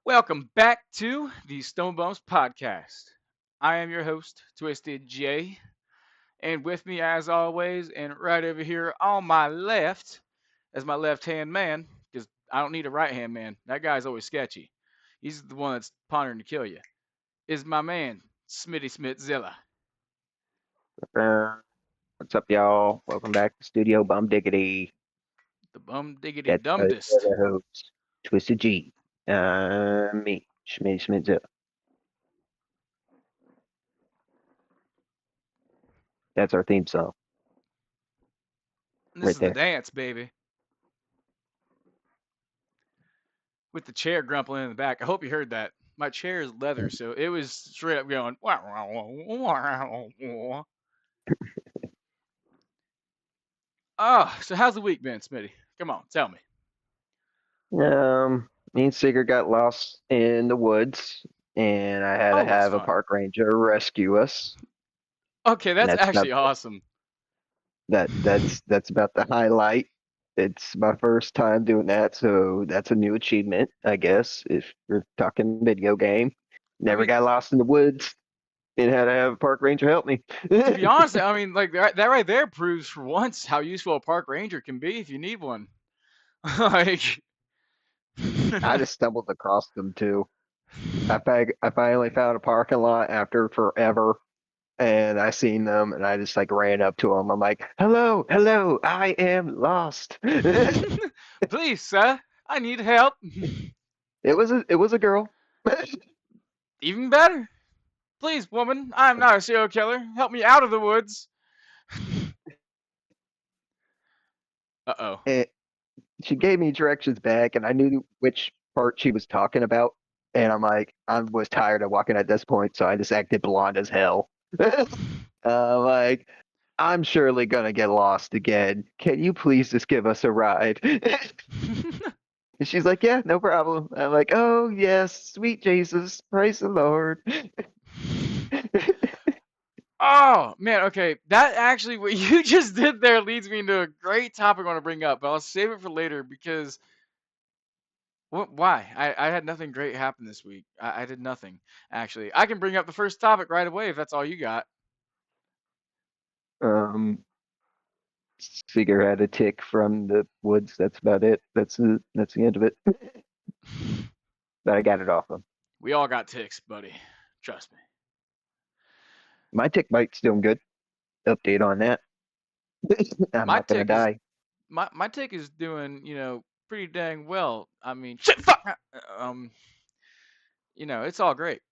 Welcome back to the StumbleBums podcast. I am your host, Twisted J, and with me, as always, and right over here on my left, as my left hand man, because I don't need a right hand man. That guy's always sketchy. He's the one that's pondering to kill you. Is my man, Smitty Smithzilla, Uh, What's up, y'all? Welcome back to Studio Bum Diggity. the bum diggity That's dumbedest. the host, Twisted G. Me, Schmitty Schmitzel. That's our theme song And this right is the there. dance, baby, with the chair grumpling in the back. I hope you heard that. My chair is leather, so it was straight up going. Oh, so how's the week been, Smitty? Come on, tell me. Me and Sigurd got lost in the woods, and I had to Always have a fun. park ranger rescue us. Okay, And that's that's about actually awesome. that's about the highlight. It's my first time doing that, so that's a new achievement, I guess. If you're talking video game, I never mean, got lost in the woods and had to have a park ranger help me. to be honest, I mean, like that right there proves for once how useful a park ranger can be if you need one. Like, I just stumbled across them too. I finally found a parking lot after forever, and I seen them, and I just like ran up to them. I'm like, "Hello, hello, I am lost." please, sir, I need help. It was a girl. Even better. Please, woman, I am not a serial killer. Help me out of the woods. Uh oh. And she gave me directions back, and I knew which part she was talking about. And I'm like, I was tired of walking at this point, so I just acted blonde as hell. Like, I'm surely gonna get lost again. Can you please just give us a ride? And she's like, yeah, no problem. I'm like, oh, yes, sweet Jesus, praise the Lord. Oh man, okay. That actually what you just did there leads me into a great topic I want to bring up, but I'll save it for later because why? I had nothing great happen this week. I did nothing actually. I can bring up the first topic right away if that's all you got. um, Seeger had a tick from the woods. That's about it. That's the end of it. But I got it off him. We all got ticks, buddy. Trust me. My tick bite's doing good. Update on that. I'm My not gonna tick is die. my tick is doing pretty dang well. I mean, shit, fuck. It's all great.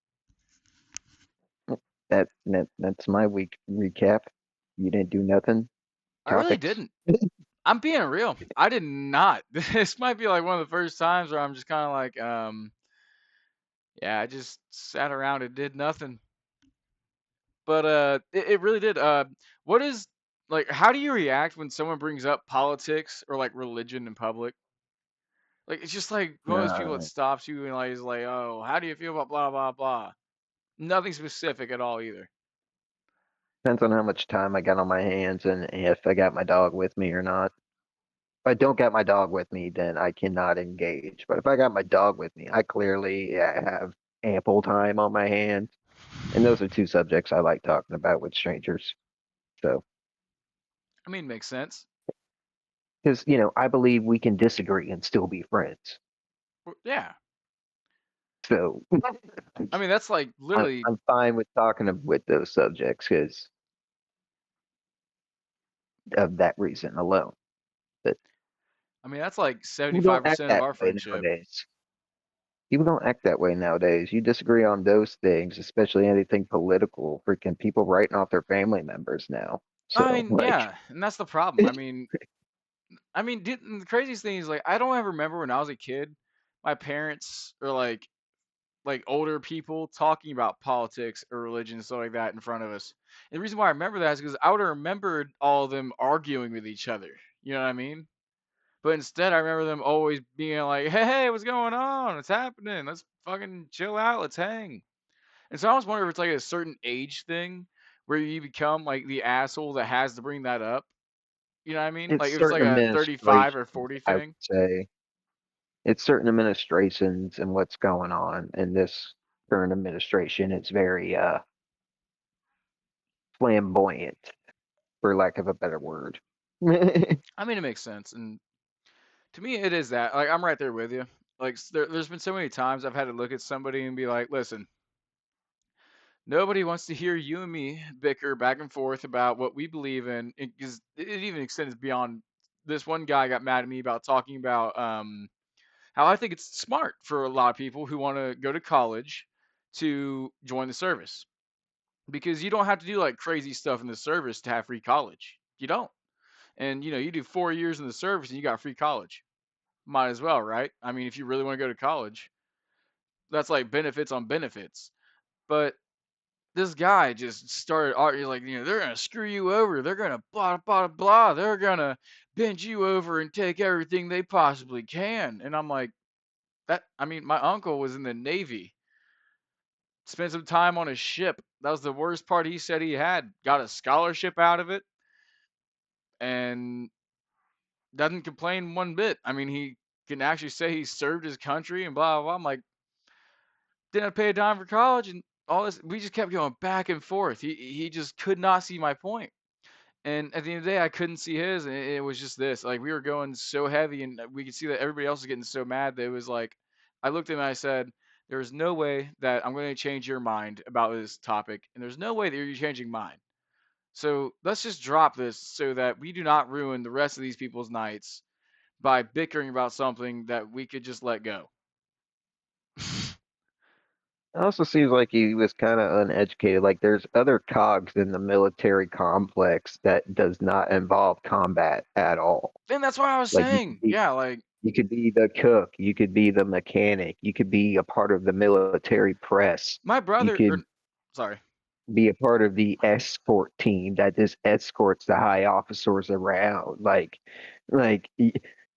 That's my week recap. You didn't do nothing. I really Topics. didn't. I'm being real. I did not. This might be like one of the first times where I'm just kind of like, yeah, I just sat around and did nothing. But it really did. What is like? How do you react when someone brings up politics or like religion in public? Like it's just like one of those people that Uh, stops you and like is like, oh, how do you feel about blah blah blah? Nothing specific at all either. Depends on how much time I got on my hands and if I got my dog with me or not. If I don't got my dog with me, then I cannot engage. But if I got my dog with me, I clearly have ample time on my hands. And those are two subjects I like talking about with strangers. So, I mean, makes sense. because, I believe we can disagree and still be friends. Yeah. So, I mean, that's like literally. I'm fine with talking with those subjects because of that reason alone. But I mean, that's like people don't act 75% of that our way friendship. nowadays. People don't act that way nowadays. You disagree on those things, especially anything political. Freaking people writing off their family members now. I So, mean, like, yeah, and that's the problem. Dude, and the craziest thing is like I don't ever remember when I was a kid, my parents or like older people talking about politics or religion and stuff like that in front of us. And the reason why I remember that is because I would have remembered all of them arguing with each other. You know what I mean? But instead, I remember them always being like, "Hey, what's going on? What's happening? Let's fucking chill out. Let's hang." And so I was wondering if it's like a certain age thing where you become like the asshole that has to bring that up. You know what I mean? it's Like if it's like certain a 35 or administrations, 40 I would thing. say. it's certain administrations and what's going on in this current administration. It's very flamboyant, for lack of a better word. I mean, it makes sense, and to me, it is that. Like, I'm right there with you. Like, there's been so many times I've had to look at somebody and be like, listen, nobody wants to hear you and me bicker back and forth about what we believe in. Because it even extends beyond this one guy got mad at me about talking about how I think it's smart for a lot of people who want to go to college to join the service because you don't have to do like crazy stuff in the service to have free college. You don't. And you do 4 years in the service and you got free college. Might as well, right? I mean, if you really want to go to college, that's like benefits on benefits. But this guy just started arguing like, they're gonna screw you over. They're gonna blah blah blah. They're gonna bend you over and take everything they possibly can. And I'm like, that. I mean, my uncle was in the Navy. Spent some time on a ship. That was the worst part he said he had. Got a scholarship out of it and doesn't complain one bit. I mean, he can actually say he served his country and blah blah blah. I'm like, didn't pay a dime for college and all this. We just kept going back and forth. He just could not see my point. And at the end of the day, I couldn't see his, and it was just this. Like we were going so heavy, and we could see that everybody else was getting so mad that it was like, I looked at him and I said, "There's no way that I'm going to change your mind about this topic, and there's no way that you're changing mine. So let's just drop this so that we do not ruin the rest of these people's nights by bickering about something that we could just let go." It also seems like he was kind of uneducated. Like there's other cogs in the military complex that does not involve combat at all. And that's what I was Like saying. Yeah, like you could be the cook, you could be the mechanic, you could be a part of the military press, my you brother, or could sorry, be a part of the escort team that just escorts the high officers around.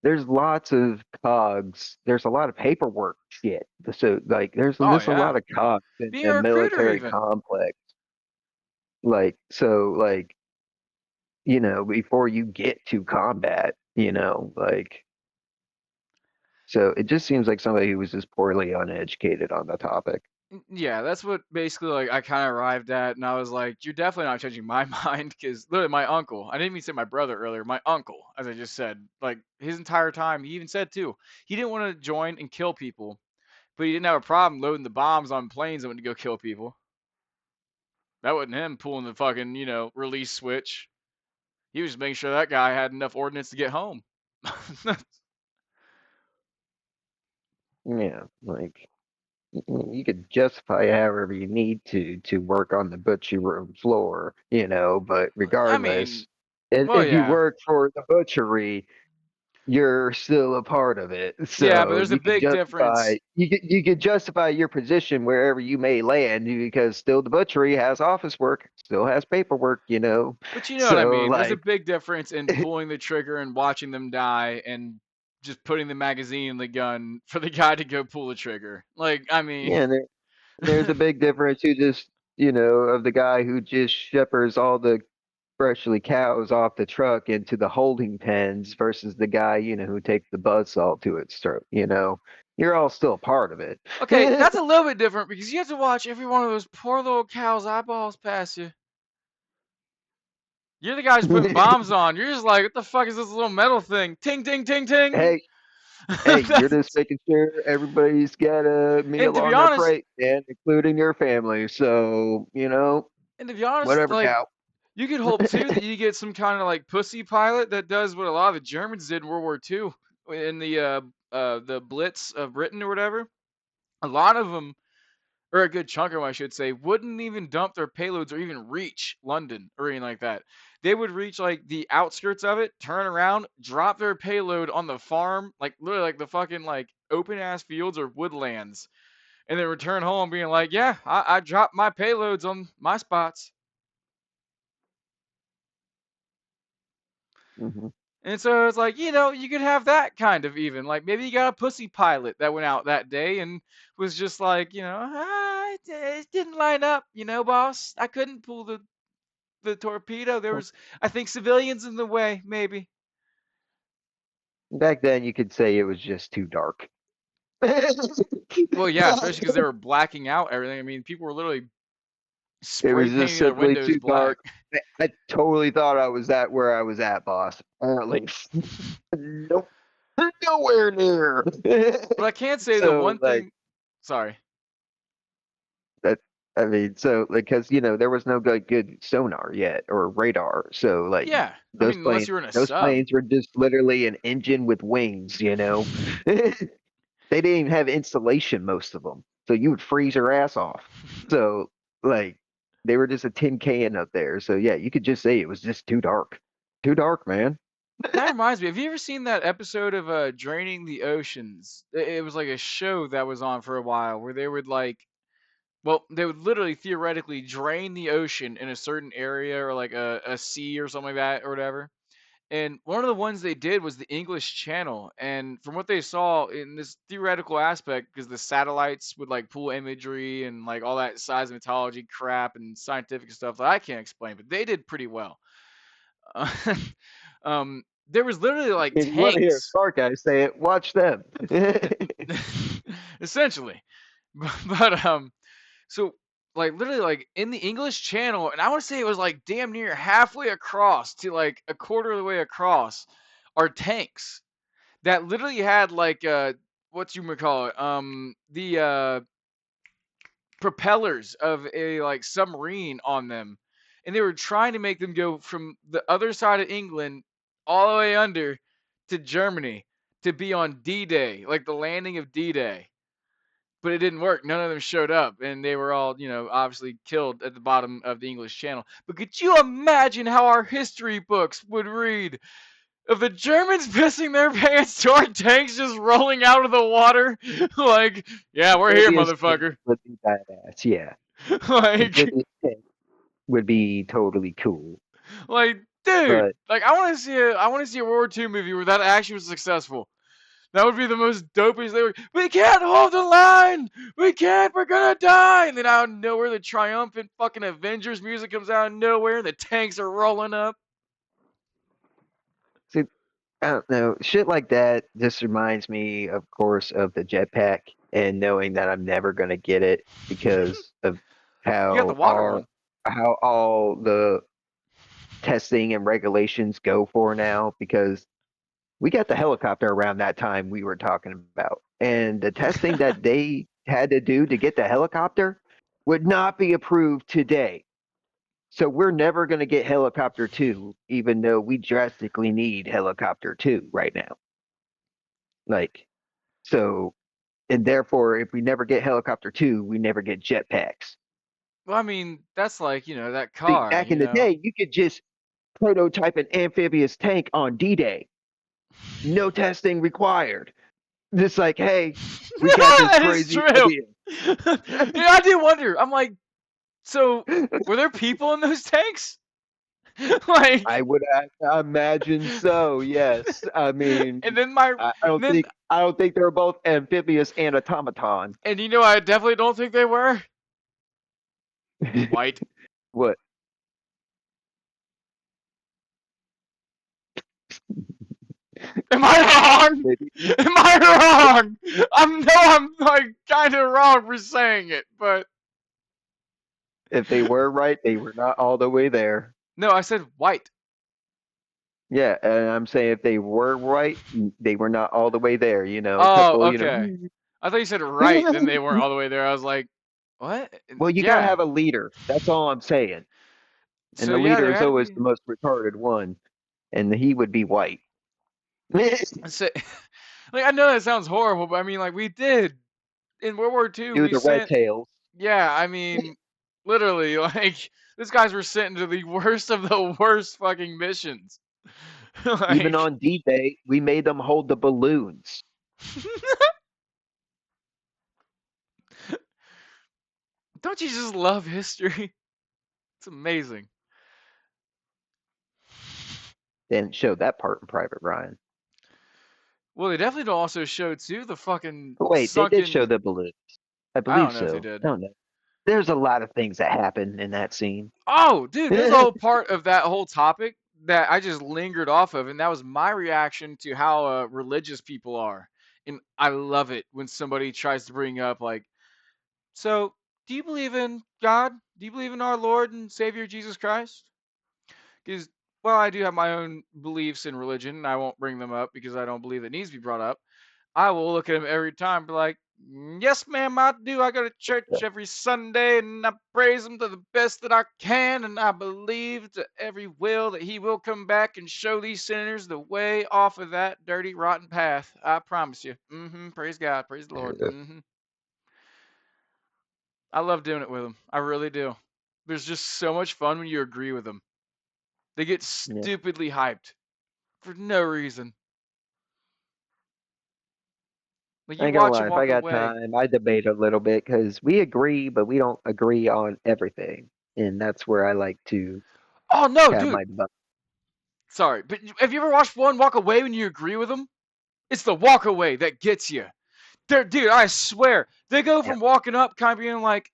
There's lots of cogs. There's a lot of paperwork shit. So like, there's oh just a yeah, lot of cogs in being a the recruiter military even. complex. Before you get to combat, so it just seems like somebody who was just poorly uneducated on the topic. Yeah, that's what basically like I kind of arrived at, and I was like, "You're definitely not changing my mind," because literally my uncle. I didn't even say my brother earlier. My uncle, as I just said, like his entire time, he even said too, he didn't want to join and kill people, but he didn't have a problem loading the bombs on planes that went to go kill people. That wasn't him pulling the fucking release switch. He was just making sure that guy had enough ordnance to get home. Yeah, like you could justify however you need to work on the butcher room floor, but I mean, regardless, well, if you yeah, work for the butchery, you're still a part of it. yeah, but So there's a big difference. you could justify your position wherever you may land because still the butchery has office work, still has paperwork, But you know what I So mean. There's a like big difference in pulling the trigger and watching them die and just putting the magazine in the gun for the guy to go pull the trigger. Like, I mean, yeah, there's a big difference who just of the guy who just shepherds all the freshly cows off the truck into the holding pens versus the guy, who takes the buzzsaw to its throat, You're all still part of it. okay, that's a little bit different because you have to watch every one of those poor little cows' eyeballs pass you. You're the guy who's putting bombs on. You're just like, what the fuck is this little metal thing? Ting, ting, ting, ting. Hey, hey, you're just making sure everybody's got a and meal to be on their honest, plate, and including your family. So, and to be honest, whatever like cow. you could hope too that you get some kind of like pussy pilot that does what a lot of the Germans did in World War II in the Blitz of Britain or whatever. A lot of them, or a good chunk of them, I should say, wouldn't even dump their payloads or even reach London or anything like that. They would reach like the outskirts of it, turn around, drop their payload on the farm, like literally like the fucking like open ass fields or woodlands, and then return home being like, yeah, I dropped my payloads on my spots. Hmm. And so it's like, you could have that kind of even. Like maybe you got a pussy pilot that went out that day and was just like, it didn't line up, boss. I couldn't pull the torpedo. There was, I think, civilians in the way, maybe. Back then, you could say it was just too dark. Well, yeah, especially because they were blacking out everything. I mean, people were literally It spray was just painting their simply windows too black. dark. I totally thought I was at where I was at, boss. Apparently, nope, nowhere near. But I can't say the So one like thing. Sorry. that, I mean, so because there was no good sonar yet or radar, so like Yeah, I those mean, unless planes, you were in a those sub. planes were just literally an engine with wings. They didn't even have insulation, most of them. So you would freeze your ass off. So like they were just a tin can up there. So yeah, you could just say it was just too dark. Too dark, man. That reminds me. Have you ever seen that episode of Draining the Oceans? It was like a show that was on for a while where they would well, they would literally theoretically drain the ocean in a certain area or like a sea or something like that or whatever. And one of the ones they did was the English Channel. And from what they saw in this theoretical aspect, because the satellites would like pull imagery and like all that seismology crap and scientific stuff that I can't explain, but they did pretty well. Uh, there was literally like If you want to hear a tanks, smart guy say it, watch them. essentially. But so like literally like in the English Channel, and I want to say it was like damn near halfway across to like a quarter of the way across, are tanks that literally had like what you would call it the propellers of a like submarine on them, and they were trying to make them go from the other side of England all the way under to Germany to be on D-Day, like the landing of D-Day. But it didn't work. None of them showed up, and they were all, obviously killed at the bottom of the English Channel. But could you imagine how our history books would read of the Germans pissing their pants to our tanks just rolling out of the water? Like, yeah, we're here, Amphibious tank motherfucker. would be badass. Yeah, like, amphibious tank would be totally cool. like, dude, But like, I want to see a World War II movie where that actually was successful. That would be the most dopest. They were, we can't hold the line. We can't. We're gonna die. And then out of nowhere, the triumphant fucking Avengers music comes out of nowhere, and the tanks are rolling up. see, I don't know. Shit like that just reminds me, of course, of the jetpack and knowing that I'm never gonna get it because of You got the how water our one. how all the testing and regulations go for now. Because we got the helicopter around that time we were talking about, and the testing that they had to do to get the helicopter would not be approved today. So we're never going to get helicopter 2, even though we drastically need helicopter 2 right now. Like, so, and therefore, if we never get helicopter 2, we never get jetpacks. Well, I mean, that's like that See, car. back in the day, you could just prototype an amphibious tank on D-Day. No testing required. Just like, hey, we got this That is crazy true. idea. I do wonder. I'm like, so were there people in those tanks? like, I would imagine so. Yes. I mean, and then my, I don't then, think they're both amphibious and automaton. and I definitely don't think they were white. What? Am I wrong? Maybe Am I wrong? I'm like kind of wrong for saying it, but if they were right, they were not all the way there. no, I said white. Yeah, and I'm saying if they were right, they were not all the way there. A couple, Oh, okay. I thought you said right, then they weren't all the way there. I was like, what? Well, you got to Yeah. have a leader. That's all I'm saying. And So the yeah, leader there is had to always be. the most retarded one, and he would be white. So, like I know that sounds horrible, but I mean, like we did in World War II, Do we the red sent. tails. Yeah, I mean, literally, like these guys were sent into the worst of the worst fucking missions. Even like, on D-Day, we made them hold the balloons. don't you just love history? It's amazing. They didn't show that part in Private Ryan. Well, they definitely don't also show too the fucking But wait, they did show sunken. the balloons. I I believe don't know if they so. I did. don't know. There's a lot of things that happen in that scene. Oh, dude, there's a whole part of that whole topic that I just lingered off of, and that was my reaction to how religious people are And I love it when somebody tries to bring up like, so do you believe in God? Do you believe in our Lord and Savior Jesus Christ? Because, well, I do have my own beliefs in religion, and I won't bring them up because I don't believe it needs to be brought up. I will look at him every time, and be like, yes, ma'am, I do. I go to church every Sunday, and I praise him to the best that I can, and I believe to every will that he will come back and show these sinners the way off of that dirty, rotten path. I promise you. Praise God. Praise the Lord. I love doing it with them. I really do. There's just so much fun when you agree with them. They get Yeah. stupidly hyped for no reason. Like I you ain't gonna watch lie, them if I walk got away. time, I debate a little bit because we agree, but we don't agree on everything. And that's where I like to Oh no, have dude. my debate. Sorry, but have you ever watched one walk away when you agree with them? It's the walk away that gets you. Dude, I swear, they go Yeah. from walking up, kind of being like,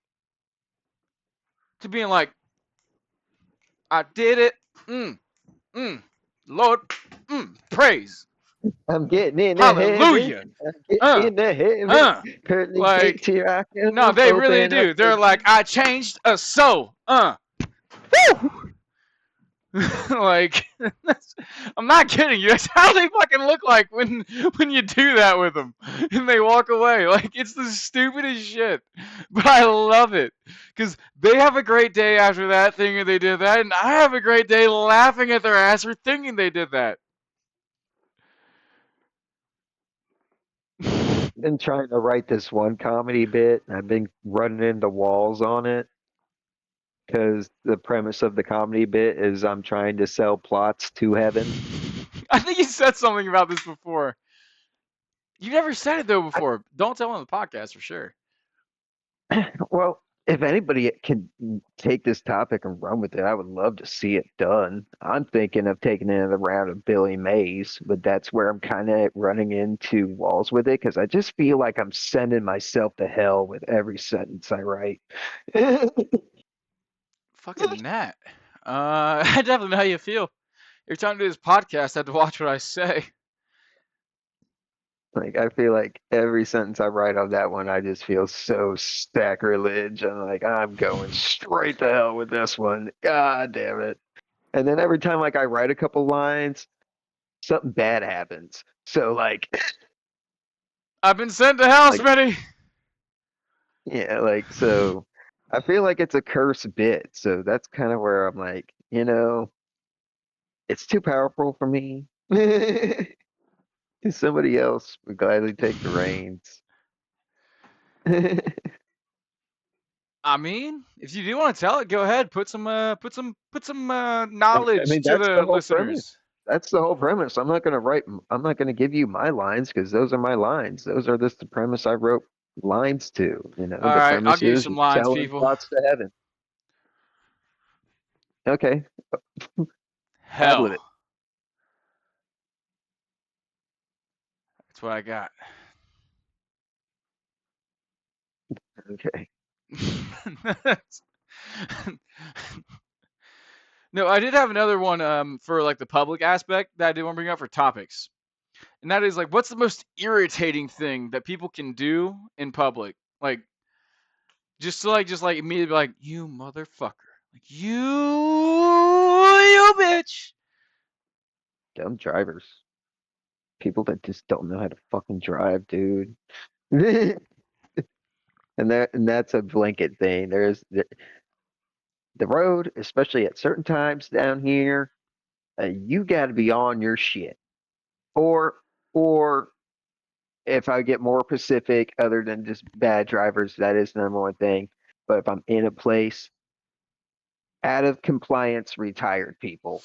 to being like, I did it. Mm, mm, Lord, praise, I'm getting into heaven. hallelujah. I'm getting Uh, into heaven. uh. Pearly Like, gates here I no, come. they really Open up do. They're the like, I changed a soul. Woo! Like, I'm not kidding you. That's how they fucking look like when you do that with them and they walk away. Like, it's the stupidest shit, but I love it because they have a great day after that thinking they did that, and I have a great day laughing at their ass for thinking they did that. been trying to write this one comedy bit. I've been running into walls on it because the premise of the comedy bit is I'm trying to sell plots to heaven. I think you said something about this before. You never said it though I, before. Don't tell on the podcast for sure. well, if anybody can take this topic and run with it, I would love to see it done. I'm thinking of taking it around of Billy Mays, but that's where I'm kind of running into walls with it because I just feel like I'm sending myself to hell with every sentence I write. Fucking Nat. I definitely know how you feel. Every time I do this podcast, I have to watch what I say. Like I feel like every sentence I write on that one, I just feel so sacrilege. I'm like, I'm going straight to hell with this one. God damn it. And then every time like I write a couple lines, something bad happens. So like I've been sent to hell, like Smitty. yeah, like so I feel like it's a curse bit. So that's kind of where I'm like, it's too powerful for me. Somebody else would gladly take the reins. I mean, if you do want to tell it, go ahead. Put some I knowledge mean, to that's the the whole premise. listeners. That's the whole premise. I'm not going to give you my lines because those are my lines. Those are just the premise I wrote lines to. All The right, I'll premise give you is some you're lines, selling people. plots to heaven. Okay, ad lib Hell. it. That's what I got. Okay. No, I did have another one for like the public aspect that I did want to bring up for topics. And that is like what's the most irritating thing that people can do in public? Like just like immediately be like, you motherfucker. Like you bitch. Dumb drivers. People that just don't know how to fucking drive, dude. and that's a blanket thing. There's the road, especially at certain times down here. You got to be on your shit. Or or if I get more specific, other than just bad drivers, that is the number one thing. But if I'm in a place, out of compliance, retired people,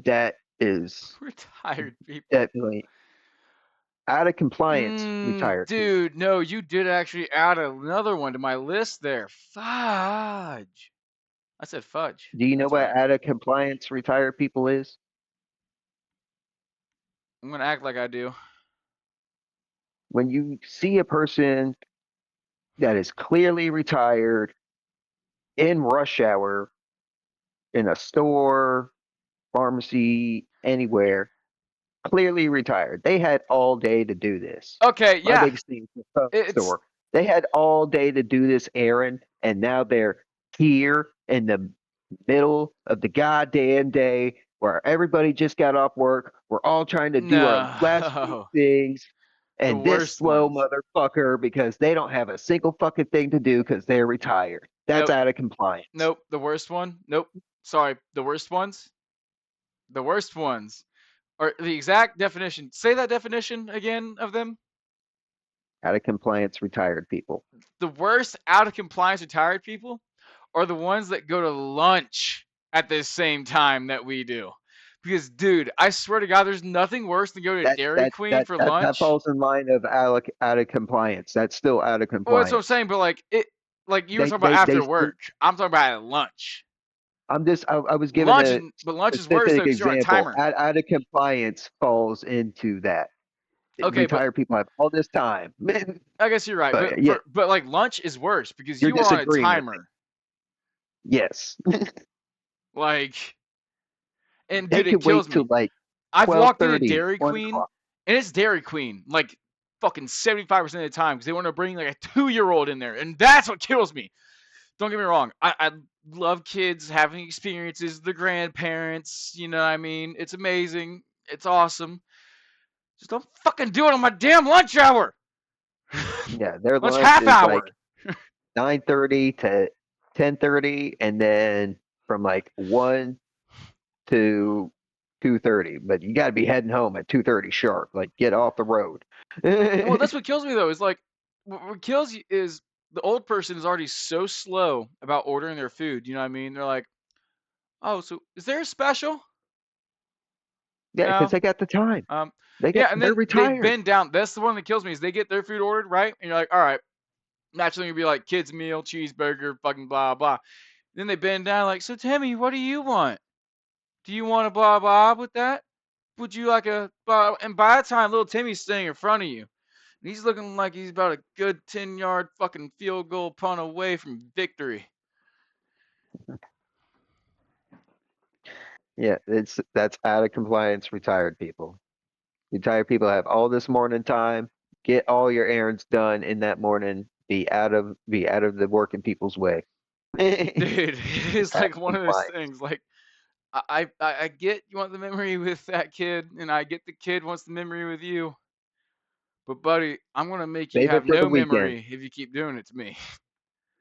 that is Retired people. definitely out of compliance, retired people. Dude, no, you did actually add another one to my list there. Fudge. I said fudge. Do you know That's what right. out of compliance retired people is? I'm gonna act like I do. When you see a person that is clearly retired in rush hour in a store, pharmacy, anywhere, clearly retired. They had all day to do this. Okay, My yeah, biggest thing is the phone it's store. They had all day to do this errand, and now they're here in the middle of the goddamn day where everybody just got off work. We're all trying to do our last few no, things, the and this worst slow ones. motherfucker because they don't have a single fucking thing to do because they're retired. That's Nope, out of compliance. nope, the worst one. Nope, sorry, the worst ones. The worst ones. Or the exact definition. Say that definition again of them. Out of compliance, retired people. The worst out of compliance retired people are the ones that go to lunch at the same time that we do. Because, dude, I swear to God, there's nothing worse than going to That Dairy that Queen that for that, that lunch. falls in line of out of compliance. That's still out of Well, that's what I'm compliance. saying, but like like you were They talking about they they after still. work. I'm talking about at lunch. I was given Lunch, a but lunch is worse though specific because you're on a example. timer. Out of compliance falls into that. Okay, but Retired people have all this time, I guess you're right. but yeah, But like lunch is worse because you're you are on a disagreeing with me. timer. Yes, Like, and they dude, it could kills wait me. till like I've walked into 12:30, Dairy 1 Queen, o'clock. and it's Dairy Queen like fucking 75% of the time because they want to bring like a 2-year-old in there, and that's what kills me. Don't get me wrong. I love kids having experiences, the grandparents. You know what I mean? It's amazing. It's awesome. Just don't fucking do it on my damn lunch hour. Yeah, their Lunch lunch half is like hour. 9:30 to 10:30, and then from like 1 to 2:30. But you got to be heading home at 2:30 sharp. Like get off the road. Well, that's what kills me though. Is like what kills you is the old person is already so slow about ordering their food. You know what I mean? They're like, "Oh, so is there a special?" Yeah, because No. they got the time. Um, They got yeah, and they're then they retired. bend down. That's the one that kills me is they get their food ordered, right? And you're like, all right, naturally you'll be like kids meal, cheeseburger, fucking blah blah. Then they bend down like, so Timmy, what do you want? Do you want a blah blah with that? Would you like a blah? And by the time little Timmy's sitting in front of you, and he's looking like he's about a good 10-yard fucking field goal punt away from victory. Yeah, that's out of compliance. Retired people. Retired people have all this morning time. Get all your errands done in that morning. Be out of the working people's way. Out Dude, it's of like one of those compliance. things. Like I get you want the memory with that kid, and I get the kid wants the memory with you. But buddy, I'm gonna make you Save it have for the no weekend. memory if you keep doing it to me.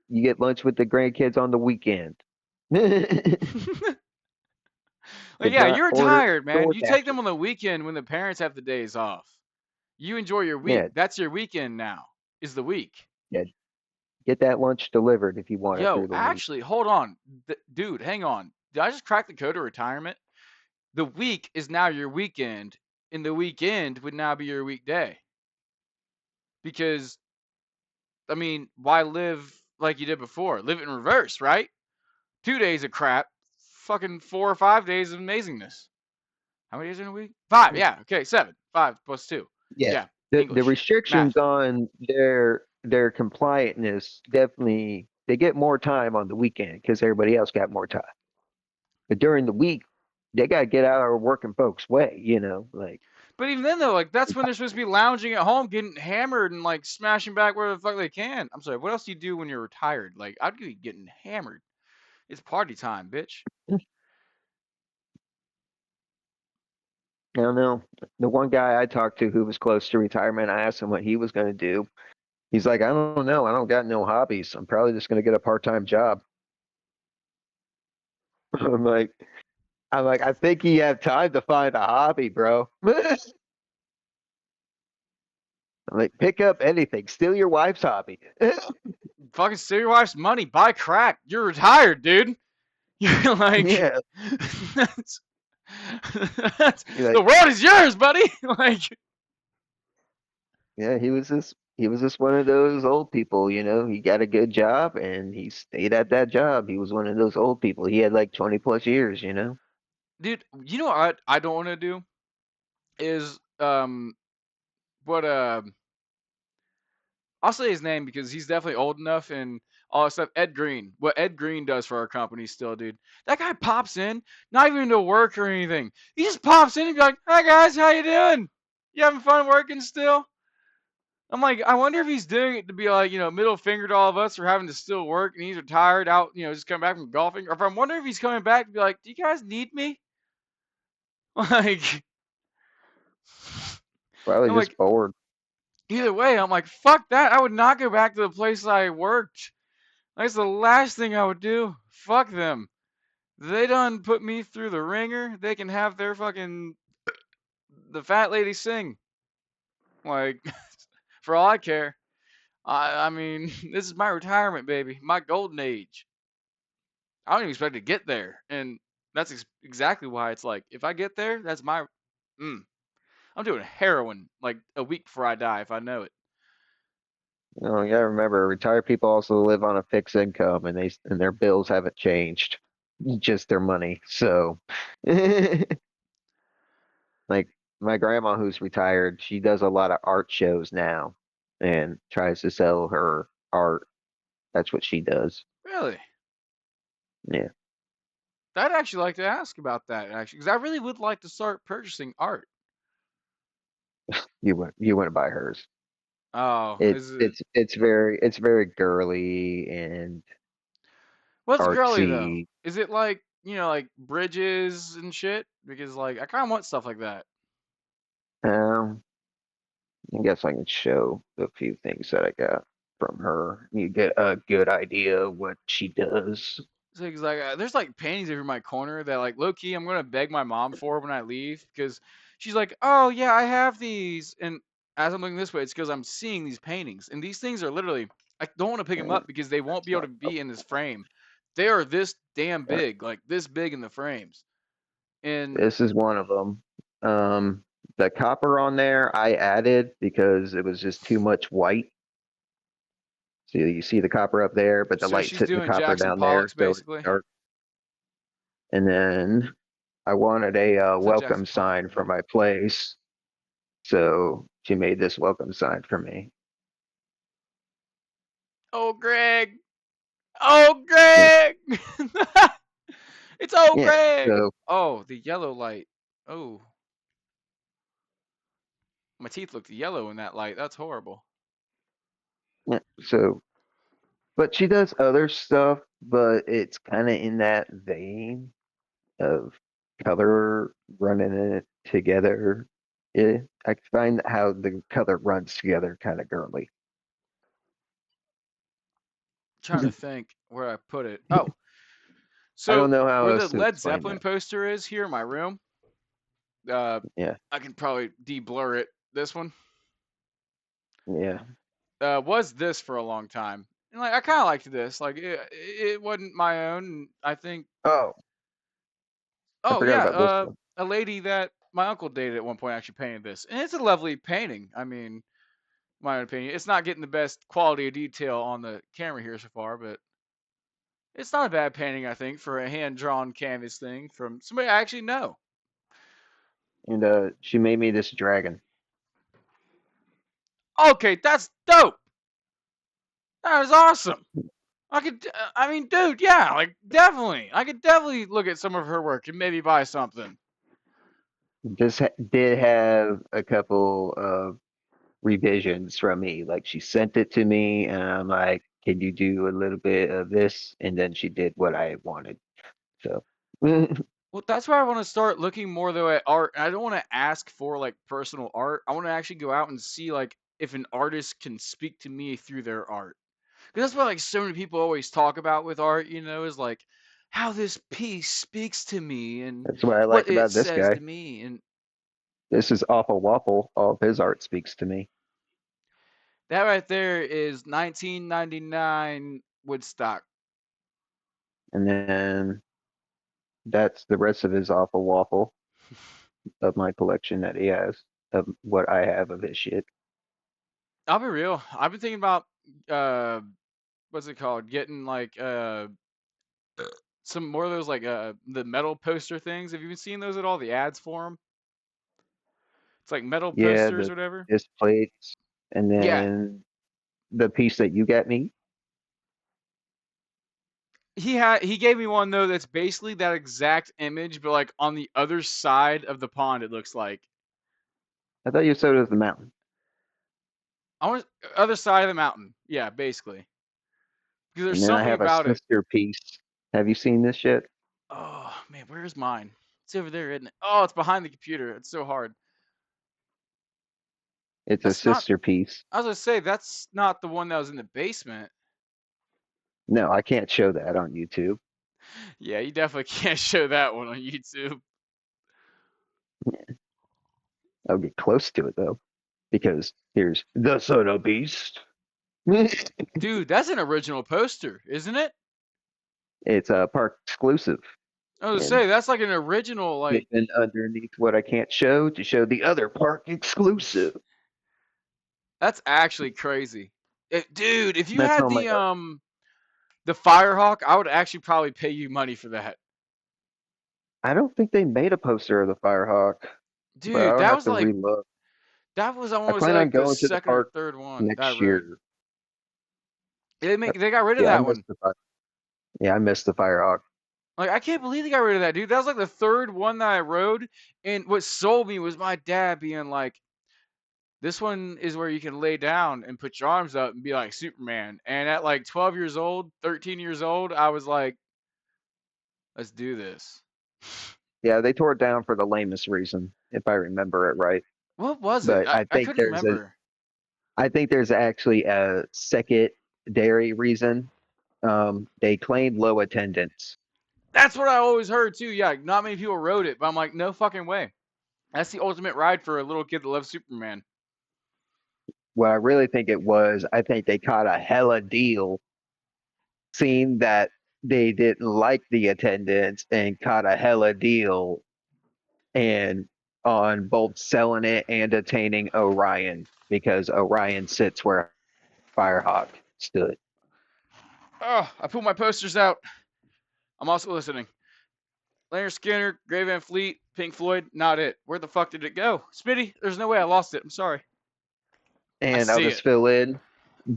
You get lunch with the grandkids on the weekend. Like, If yeah, not, you're order tired, man. You take DoorDash. them on the weekend when the parents have the days off. You enjoy your week. Yeah, That's your weekend now. Is the week. yeah. Get that lunch delivered if you want it Yo, through the week. actually, hold on. Dude, hang on. Did I just crack the code of retirement? The week is now your weekend, and the weekend would now be your weekday. Because, I mean, why live like you did before? Live it in reverse, right? 2 days of crap, fucking 4 or 5 days of amazingness. How many days in a week? Five. Yeah. Okay. Seven. 5 plus 2. Yeah, Yeah. the English. restrictions Math. on their compliantness definitely they get more time on the weekend because everybody else got more time. But during the week, they gotta get out of working folks' way. Like But even then, though, like that's when they're supposed to be lounging at home, getting hammered and like smashing back where the fuck they can. I'm sorry. What else do you do when you're retired? Like I'd be getting hammered. It's party time, bitch. I don't know. The one guy I talked to who was close to retirement, I asked him what he was gonna do. He's like, I don't know. I don't got no hobbies. I'm probably just gonna get a part-time job. I'm like, I think you have time to find a hobby, bro. I'm like, pick up anything. Steal your wife's hobby. Fucking steal your wife's money, buy crack. You're retired, dude. You're like, Yeah. that's, that's, You're the like, world is yours, buddy. Like, yeah, he was just one of those old people, He got a good job and he stayed at that job. He was one of those old people. He had like 20 plus years. dude, you know what I don't want to do is what I'll say his name because he's definitely old enough and all that stuff. Ed Green. What Ed Green does for our company still, dude. That guy pops in, not even to work or anything. He just pops in and be like, "Hi guys, how you doing? You having fun working still?" I'm like, I wonder if he's doing it to be like, middle finger to all of us for having to still work and he's retired out, just coming back from golfing. Or if I'm wondering if he's coming back to be like, "Do you guys need me?" Like, Probably I'm just like, bored. either way, I'm like, fuck that. I would not go back to the place I worked. That's the last thing I would do. Fuck them. They done put me through the ringer. They can have their fucking the fat lady sing. Like, for all I care. I mean, this is my retirement, baby. My golden age. I don't even expect to get there, and that's exactly why it's like if I get there, that's my. Mm, I'm doing heroin like a week before I die if I know it. You gotta remember, retired people also live on a fixed income, and their bills haven't changed, just their money. So, like my grandma who's retired, she does a lot of art shows now, and tries to sell her art. That's what she does. Really, Yeah, I'd actually like to ask about that actually, because I really would like to start purchasing art. you wouldn't buy hers. Oh, It's is it? it's it's very girly and What's girly though? artsy. Is it like like bridges and shit? Because like I kind of want stuff like that. Um, I guess I can show a few things that I got from her. You get a good idea of what she does. So, 'cause, like there's like paintings over my corner that like low key I'm gonna beg my mom for when I leave because she's like, oh yeah, I have these, and as I'm looking this way, it's because I'm seeing these paintings, and these things are literally I don't want to pick them Uh, up because they won't that's be able not. to be in this frame. They are this damn Uh, big, like this big in the frames, and this is one of them. Um, the copper on there I added because it was just too much white. So you see the copper up there, but the so light's she's hitting the doing copper Jackson down there, Pollocks so it's basically. dark. And then I wanted a What's that welcome Jackson Pollock sign for do? my place, so she made this welcome sign for me. Oh, Greg! Oh, Yeah, Greg! It's old yeah. Greg! So Oh, the yellow light. Oh, my teeth looked yellow in that light. That's horrible. yeah, so but she does other stuff, but it's kind of in that vein of color running it together. I find how the color runs together kind of girly. Trying to think where I put it. Oh, I so don't know how where the else to Led explain Zeppelin that. poster is here in my room, uh, Yeah, I can probably de-blur it. This one yeah. was this for a long time, and like I kind of liked this. Like it wasn't my own. And I think. Oh, I Oh forgot yeah, about this one. a lady that my uncle dated at one point actually painted this, and it's a lovely painting. I mean, my opinion, it's not getting the best quality of detail on the camera here so far, but it's not a bad painting, I think, for a hand-drawn canvas thing from somebody I actually know. And she made me this dragon. Okay, that's dope. That is awesome. I mean, dude, yeah, like definitely. I could definitely look at some of her work and maybe buy something. Did have a couple of revisions from me. Like she sent it to me, and I'm like, "Can you do a little bit of this?" And then she did what I wanted. So, Well, that's why I want to start looking more though at art. I don't want to ask for like personal art. I want to actually go out and see like if an artist can speak to me through their art. Because that's what like so many people always talk about with art, is like how this piece speaks to me and that's what I what like it about this says guy. to me. And This is Awful Waffle. All of his art speaks to me. that right there is 1999 Woodstock. And then that's the rest of his Awful Waffle of my collection that he has of what I have of his shit. I'll be real. I've been thinking about uh what's it called? Getting like some more of those like the metal poster things. Have you been seeing those at all? The ads for them? It's like metal Yeah, posters the or whatever. disc plates, and Yeah. then the piece that you got me. He gave me one though that's basically that exact image, but like on the other side of the pond. It looks like I thought you said it was the mountain. I want other side of the mountain. Yeah, basically. Because there's And then I something have a about it. sister piece. Have you seen this shit? Oh man, where's mine? It's over there, isn't it? Oh, it's behind the computer. It's so hard. It's a That's not. sister piece. I was gonna say that's not the one that was in the basement. No, I can't show that on YouTube. Yeah, you definitely can't show that one on YouTube. I'll get close to it though, because here's the Soda Beast. Dude, that's an original poster, isn't it? It's a park exclusive I was gonna and say that's like an original. Like hidden underneath what I can't show to show the other park exclusive. that's actually crazy. Dude, if you That's had on my. the Firehawk, I would actually probably pay you money for that. I don't think they made a poster of the Firehawk, but Dude, I'll have to relook. that was I I want to say plan on like the going to the second or park third one that I next rode. year. They got rid of Yeah, I that missed one. the fire. Yeah, I missed the Firehawk. Like I can't believe they got rid of that, dude. That was like the third one that I rode, and what sold me was my dad being like, "This one is where you can lay down and put your arms up and be like Superman." And at like 12 years old, 13 years old, I was like, "Let's do this." Yeah, they tore it down for the lamest reason, if I remember it right. What was it? But I I think couldn't remember. I think there's actually a secondary reason. They claimed low attendance. That's what I always heard too. Yeah, like, not many people rode it, but I'm like, no fucking way. That's the ultimate ride for a little kid that loves Superman. What I really think it was, I think they caught a hella deal, seeing that they didn't like the attendance and caught a hella deal and on both selling it and attaining Orion because Orion sits where Firehawk stood. Oh, I pulled my posters out. I'm also listening. Leonard Skinner, Gray Van Fleet, Pink Floyd, not it. Where the fuck did it go? Smitty, there's no way I lost it. I'm sorry. I And I'll see just it. fill in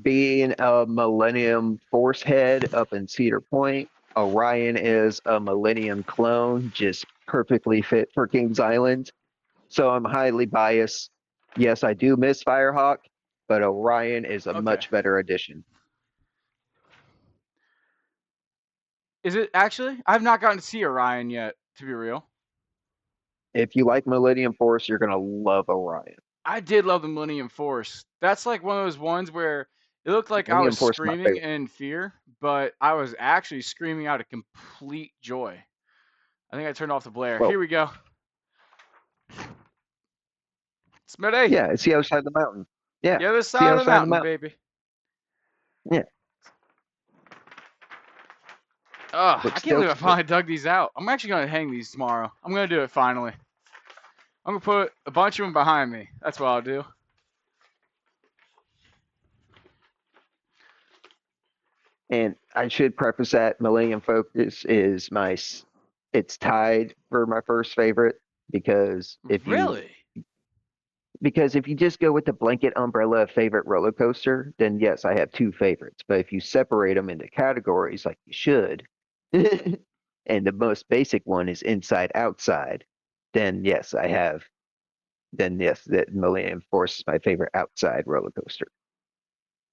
being a Millennium Force head up in Cedar Point. Orion is a Millennium clone, just perfectly fit for Kings Island. So I'm highly biased. Yes, I do miss Firehawk, but Orion is a Okay. much better addition. Is it actually? I've not gotten to see Orion yet, to be real. If you like Millennium Force, you're gonna love Orion. I did love the Millennium Force. That's like one of those ones where it looked like I was Millennium Force is my screaming favorite. in fear, but I was actually screaming out of complete joy. I think I turned off the blare. Well, Here we go. Smitty, yeah, it's the other side of the mountain. Yeah, the other it's the side other of the side of the mountain, mountain. baby. Yeah, Ugh, but I can't still, believe I finally dug these out. I'm actually gonna hang these tomorrow. I'm gonna do it finally. I'm gonna put a bunch of them behind me. That's what I'll do. and I should preface that Millennium Focus is it's tied for my first favorite because Really? if you just go with the blanket umbrella of favorite roller coaster, then yes, I have two favorites. But if you separate them into categories like you should, and the most basic one is inside outside, then yes, that Millennium Force is my favorite outside roller coaster.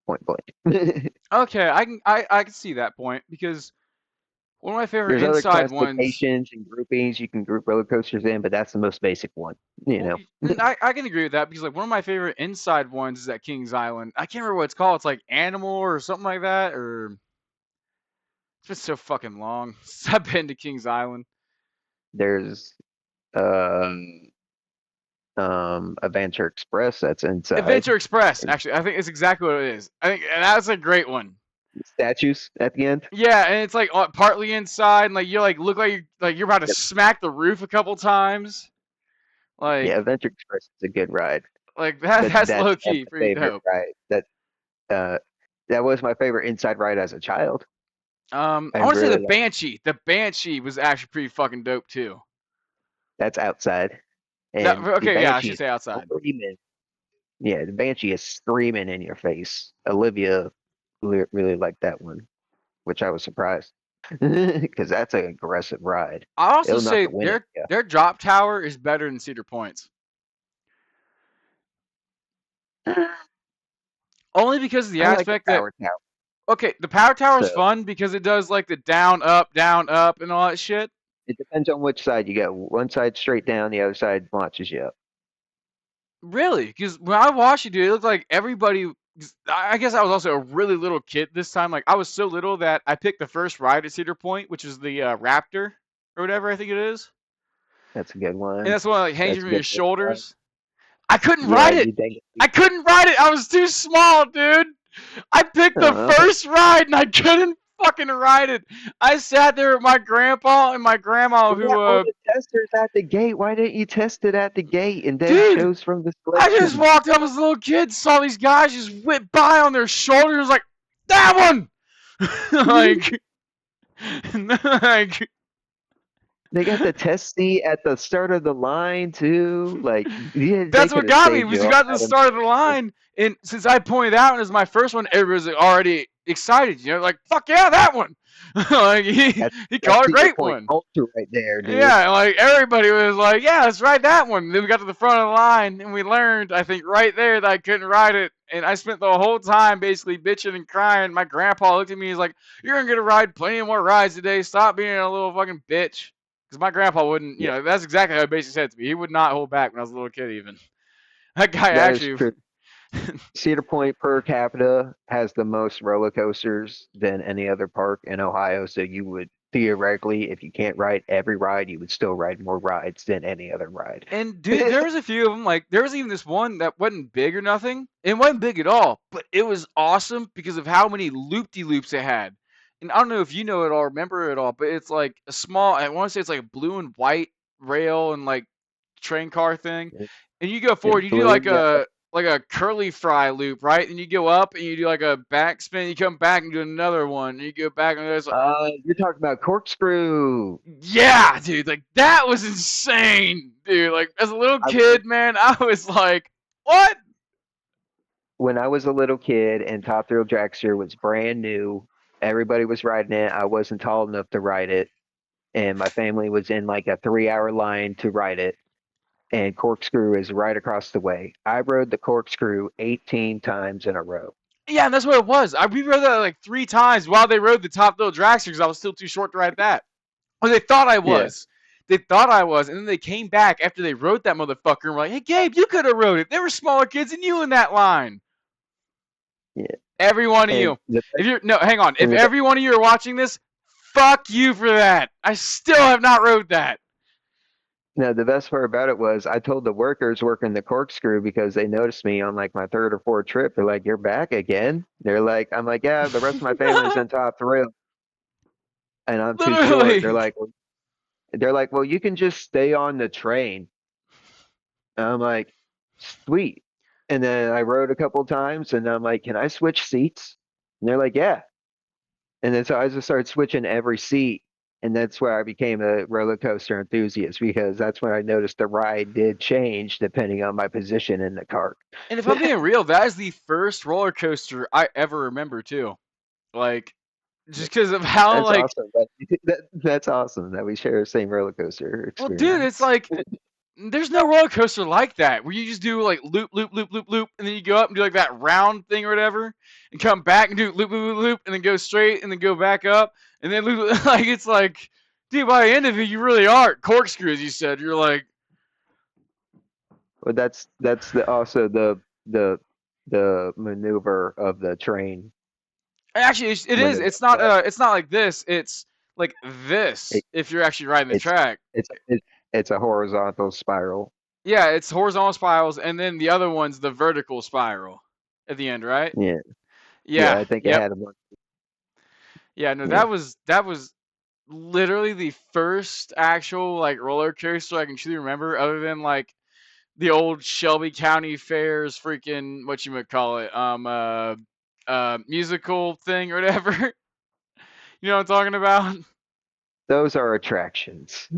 Point blank. Okay, I can see that point because one of my favorite There's other inside ones. classifications and groupings you can group roller coasters in, but that's the most basic one. You Well, know, and I can agree with that because like one of my favorite inside ones is at Kings Island. I can't remember what it's called. It's like Animal or something like that, or it's been so fucking long since I've been to Kings Island. there's um Adventure Express that's inside. Adventure Express, And actually, I think it's exactly what it is. I think and that's a great one. statues at the end. Yeah, and it's like partly inside, and like you like look like you're about to Yep. smack the roof a couple times. Yeah, Like Adventure Express is a good ride, that but that's that's low not key my pretty favorite dope. ride. Uh that was my favorite inside ride as a child. I I want to say the really like Banshee. The Banshee was actually pretty fucking dope too. that's outside. That And the okay, yeah, I Banshee should is say outside. screaming. Yeah, the Banshee is screaming in your face. Olivia really liked that one, which I was surprised because that's an aggressive ride. I also It'll knock say the wind out their drop tower is better than Cedar Point's. of you. Only because of the I like the aspect that power tower. okay, the power tower is So fun because it does like the down, up, and all that shit. it depends on which side you go. One side straight down, the other side launches you up. Really, because when I watched it, dude, it looked like everybody. I guess I was also a really little kid this time. Like I was so little that I picked the first ride at Cedar Point, which is the Raptor or whatever I think it is, That's a good and one. that's one that like hangs That's a from good your one. shoulders. I couldn't Yeah, ride it. you think I couldn't ride it. I was too small, dude. I picked the uh, first ride and I couldn't fucking ride it. I sat there with my grandpa and my grandma you got who all the testers at the gate. Why didn't you test it at the gate and then dude, choose from the I just selection? walked up as a little kid, saw these guys just whip by on their shoulders like that one. like, like They got the test seat at the start of the line too. Like, yeah, they that's could what have got me. saved Was you you all got to the that start of the embarrassment. line, and since I pointed out as my first one, everybody was already excited. You know, like fuck yeah, that one. like he That's called a Cedar great Point one. culture right there, dude. Yeah, like everybody was like, yeah, let's ride that one. Then we got to the front of the line and we learned, I think, right there that I couldn't ride it. And I spent the whole time basically bitching and crying. My grandpa looked at me, he's like, you're going to get a ride plenty more rides today. Stop being a little fucking bitch. Because my grandpa wouldn't, you Yeah, know, that's exactly how he basically said it to me. He would not hold back when I was a little kid, even. That guy that is actually, true. Cedar Point per capita has the most roller coasters than any other park in Ohio. So you would theoretically, if you can't ride every ride, you would still ride more rides than any other ride. and dude, there was a few of them. Like there was even this one that wasn't big or nothing. It wasn't big at all, but it was awesome because of how many loop-de-loops it had. And I don't know if you know it all, remember it all, but it's like a small. I want to say it's like a blue and white rail and like train car thing. And you go forward, It's you do blue, yellow. like a curly fry loop, right? And you go up and you do like a back spin. You come back and do another one. And you go back and there's like, You're talking about corkscrew. yeah, dude, like that was insane, dude. Like as a little I rode kid, man, I was like, what? when I was a little kid and Top Thrill Dragster was brand new. Everybody was riding it. I wasn't tall enough to ride it, and my family was in like a 3 hour line to ride it. And corkscrew is right across the way. I rode the corkscrew 18 times in a row. Yeah, and that's what it was. I rewrote that like 3 times while they rode the top little dragster because I was still too short to ride that. Or they thought I Yeah, was. They thought I was, and then they came back after they rode that motherfucker and were like, "Hey, Gabe, you could have rode it. There were smaller kids than you in that line." yeah. Every one of And you. If you're no, hang on. If the every one of you are watching this, fuck you for that. I still have not rode that. no, the best part about it was I told the workers working the corkscrew because they noticed me on like my third or fourth trip. They're like, "You're back again?" They're like, "I'm like, yeah, the rest of my family's in Top Thrill, and I'm too short." Literally. They're like, "Well, you can just stay on the train." And I'm like, "Sweet." And then I rode a couple times, and I'm like, "Can I switch seats?" And they're like, "Yeah." And then so I just started switching every seat. And that's where I became a roller coaster enthusiast because that's when I noticed the ride did change depending on my position in the cart. And if I'm being real, that is the first roller coaster I ever remember too. Like, just because of how That's like, awesome. That's awesome that we share the same roller coaster well, dude, it's experience. like there's no roller coaster like that where you just do like loop, loop, loop, loop, loop, and then you go up and do like that round thing or whatever, and come back and do loop, loop, loop, loop, and then go straight and then go back up and then loop. Like it's like, dude, by the end of it, you really are corkscrew, as you said. You're like, But that's also the the maneuver of the train actually, it when is. it It's goes not. up. It's not like this. It's like this. It, If you're actually riding the it's track. it's a horizontal spiral. Yeah, it's horizontal spirals, and then the other one's the vertical spiral at the end, right? Yeah, yeah. Yeah. I think it Yep. had a bunch. Yeah. No, Yeah. that was literally the first actual like roller coaster I can truly remember, other than like the old Shelby County Fairs freaking what you would call it, musical thing or whatever. You know what I'm talking about? those are attractions.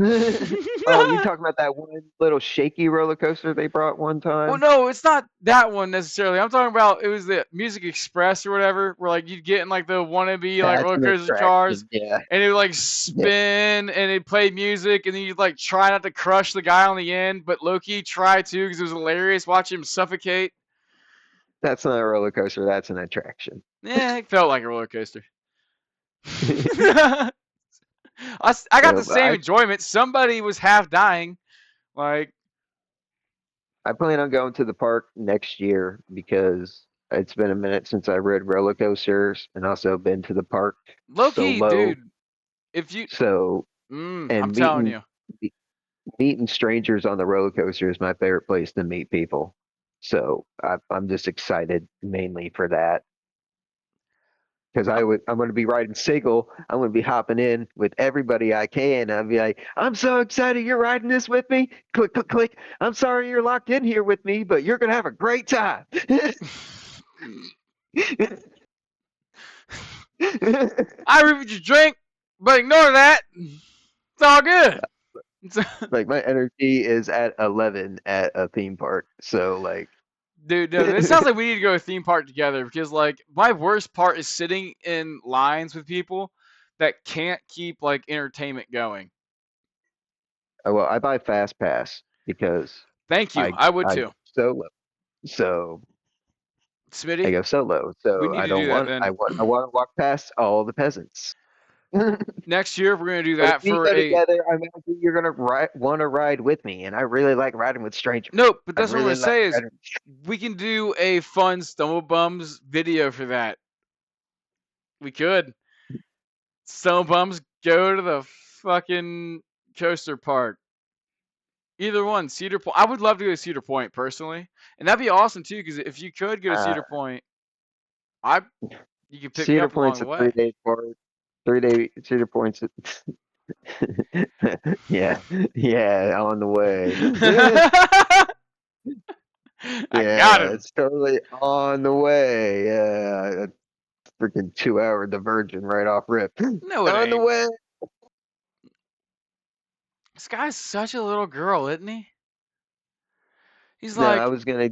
Oh, you talking about that one little shaky roller coaster they brought one Well, time? no, it's not that one necessarily. I'm talking about it was the Music Express or whatever, where like you'd get in like the wannabe like That's roller an coaster cars, attraction. Yeah, and it would like yeah. spin and it play music, and then you'd like try not to crush the guy on the end, but Loki try to because it was hilarious watching him suffocate. That's not a roller coaster. That's an attraction. Yeah, it felt like a roller coaster. I got the same I enjoyment. Somebody was half dying. Like I plan on going to the park next year because it's been a minute since I rode roller coasters and also been to the park low key, solo. dude. If you, So I'm and telling you, meeting strangers on the roller coaster is my favorite place to meet people. So I'm just excited mainly for that because I'm going to be riding single. I'm going to be hopping in with everybody I can. I'll be like, I'm so excited you're riding this with me. Click, click, click. I'm sorry you're locked in here with me, but you're going to have a great time. I reviewed your drink, but ignore that. It's all good. It's, Like my energy is at 11 at a theme park. So like, dude, no, it sounds like we need to go to a theme park together because like my worst part is sitting in lines with people that can't keep like entertainment going. well, I buy fast pass because Thank you. I would I too. go solo. So I Smitty, go solo. we So need to do that then. I want to walk past all the peasants. But Next year, we're going to do if that we for go a. together, I imagine you're gonna want to ride with me, and I really like riding with strangers. Nope, but I that's what I'm going really to like say is riding. we can do a fun StumbleBums video for that. We could. StumbleBums go to the fucking coaster park. Either one, Cedar Point. I would love to go to Cedar Point personally, and that'd be awesome too. Because if you could go to Uh, Cedar Point, I you could pick me Cedar up along Point's the a way. 3 day park. 3 day Cedar Point's. Yeah, yeah, on the way. I got Yeah, him. it's totally on the way. Yeah, a freaking 2 hour diversion right off rip. No, it On the ain't. way. This guy's such a little girl, isn't he? He's No, like, I was gonna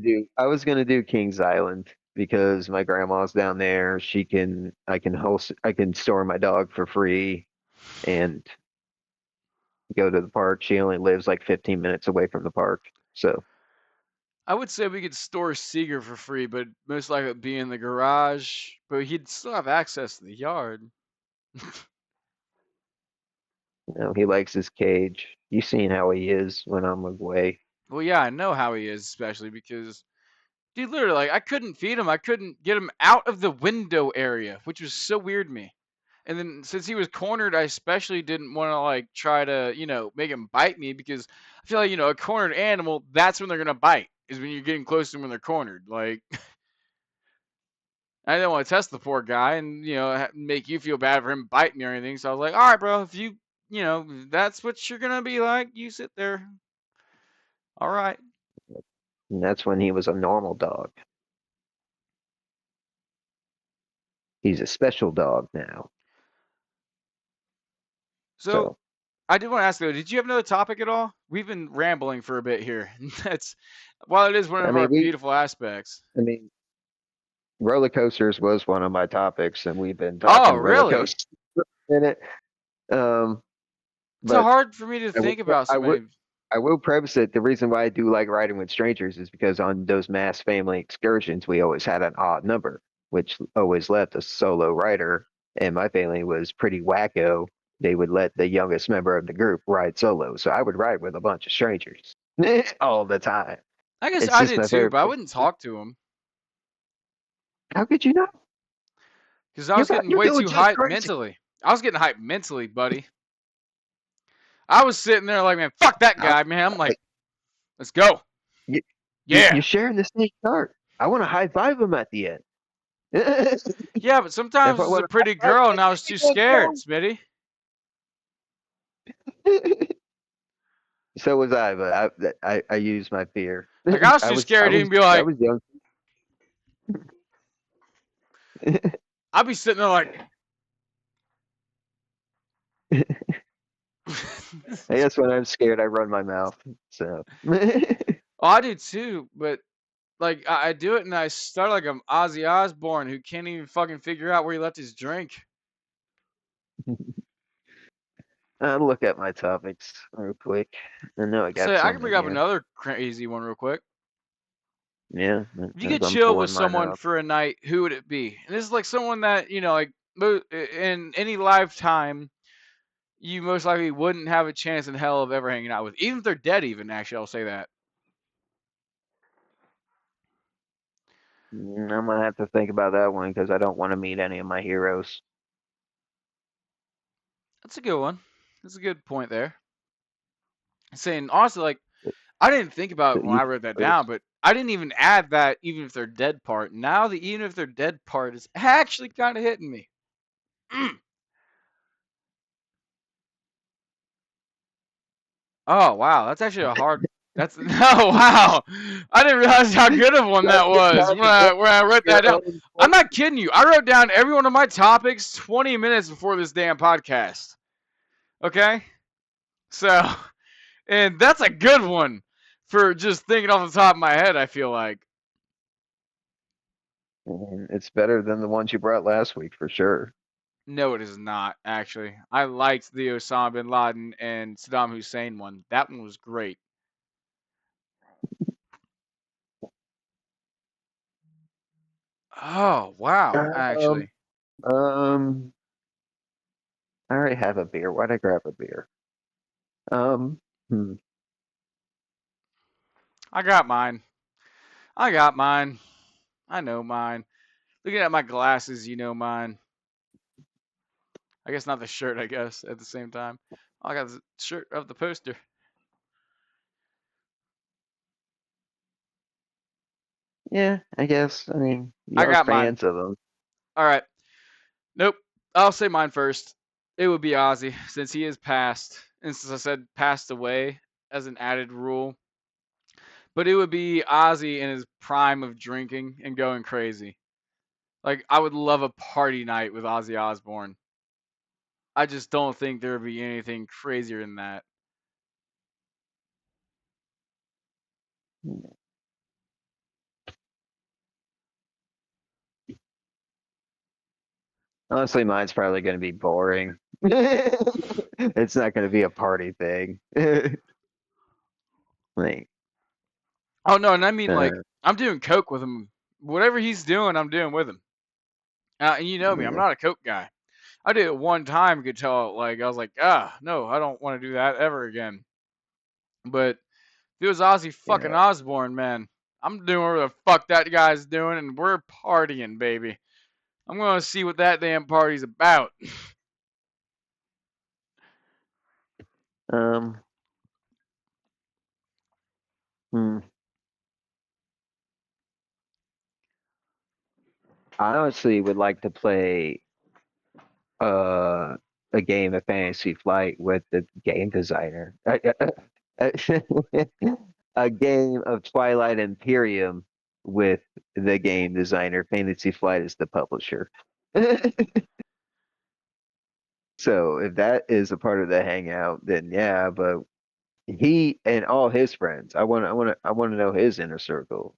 do Kings Island because my grandma's down there. I can store my dog for free and go to the park. She only lives like 15 minutes away from the park. So, I would say we could store Seeger for free, but most likely it'd be in the garage. But he'd still have access to the yard. he likes his cage. You seen how he is when I'm away. Well, yeah, I know how he is, especially because dude, literally, like, I couldn't feed him. I couldn't get him out of the window area, which was so weird to me. And then since he was cornered, I especially didn't want to like try to, make him bite me because I feel like, a cornered animal, that's when they're gonna bite, is when you're getting close to them when they're cornered. Like, I didn't want to test the poor guy and, make you feel bad for him biting you or anything. So I was like, all right, bro, if that's what you're gonna be like, you sit there. All right. And that's when he was a normal dog. He's a special dog now. So So, I did want to ask though, did you have another topic at all? We've been rambling for a bit here. That's while it is one I of our mean, beautiful aspects. I mean, roller coasters was one of my topics, and we've been Oh, talking roller really? coasters in it. Um, It's so but hard for me to I would, think about I so would, many. I will preface it. The reason why I do like riding with strangers is because on those mass family excursions, we always had an odd number, which always left a solo rider. And my family was pretty wacko. They would let the youngest member of the group ride solo, so I would ride with a bunch of strangers all the time. I guess It's I just did my too, favorite but I place. wouldn't talk to him How could you not? because I was getting You're way going too just hyped crazy. mentally. I was getting hyped mentally, buddy. I was sitting there like, man, fuck that I, guy, man. I'm like, let's go. you, Yeah. you're sharing the same cart. I want to high five him at the end. If Yeah, but sometimes I it's a want to high pretty five girl him, and I like, was hey, too let's scared, Smitty. go. So was I, but I used my fear. Like I was too scared to even be I like, was young. I'd be sitting there like, I guess when I'm scared, I run my mouth. So, Oh, I do too, but like I do it and I start like I'm Ozzy Osbourne who can't even fucking figure out where he left his drink. I'll look at my topics real quick. I know I got So I some can bring in up here. another crazy one real quick. Yeah, If you as could I'm chill with pulling mine someone up. for a night, who would it be? And this is like someone that like in any lifetime you most likely wouldn't have a chance in hell of ever hanging out with, even if they're dead. Even actually, I'll say that. I'm gonna have to think about that one because I don't want to meet any of my heroes. That's a good one. That's a good point there. Saying honestly, like I didn't think about So it when you I wrote that down, first. but I didn't even add that even if they're dead part. Now the even if they're dead part is actually kind of hitting me. Mm. Oh wow, that's actually a hard. That's no wow. I didn't realize how good of one that was Because when I wrote that your down. own I'm not kidding you. I wrote down every one of my topics 20 minutes before this damn podcast. Okay, so and that's a good one for just thinking off the top of my head. I feel like. and it's better than the ones you brought last week for sure. No, it is not, actually. I liked the Osama bin Laden and Saddam Hussein one. That one was great. Oh, wow, Um, actually. um, I already have a beer. Why'd I grab a beer? Um, hmm. I got mine. I got mine. I know mine. Looking at my glasses, you know mine. I guess not the shirt, I guess, at the same time. I got the shirt of the poster. Yeah, I guess. I mean, I you're got mine. fans of them. All right. Nope. I'll say mine first. It would be Ozzy, since he is passed. And since I said passed away as an added rule, but it would be Ozzy in his prime of drinking and going crazy. Like I would love a party night with Ozzy Osbourne. I just don't think there would be anything crazier than that. Honestly, mine's probably going to be boring. It's not going to be a party thing. Like, Oh no, and I mean like uh, I'm doing coke with him. Whatever he's doing, I'm doing with him. And you know me, I'm yeah. not a coke guy. I did it one time, could tell. Like I was like, no, I don't want to do that ever again. But if it was Ozzy fucking Yeah. Osbourne, man, I'm doing whatever the fuck that guy's doing, and we're partying, baby. I'm gonna see what that damn party's about. Um, hmm. I honestly would like to play uh a game of Fantasy Flight with the game designer. A game of Twilight Imperium with the game designer. Fantasy Flight is the publisher. So if that is a part of the hangout, then yeah, but he and all his friends, I want to know his inner circle.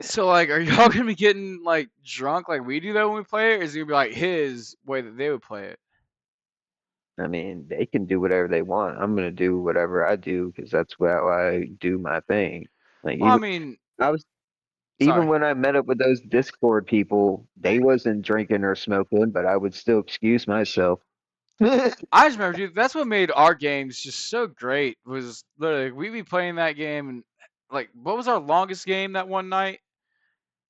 So like, are y'all gonna be getting like drunk like we do though when we play it? Or is it gonna be like his way that they would play it? I mean, they can do whatever they want. I'm gonna do whatever I do because that's how I do my thing. Like Well, I even mean, I was even sorry. when I met up with those Discord people, they wasn't drinking or smoking, but I would still excuse myself. I just remember, dude, that's what made our games just so great. Was literally we'd be playing that game and like, what was our longest game that one night?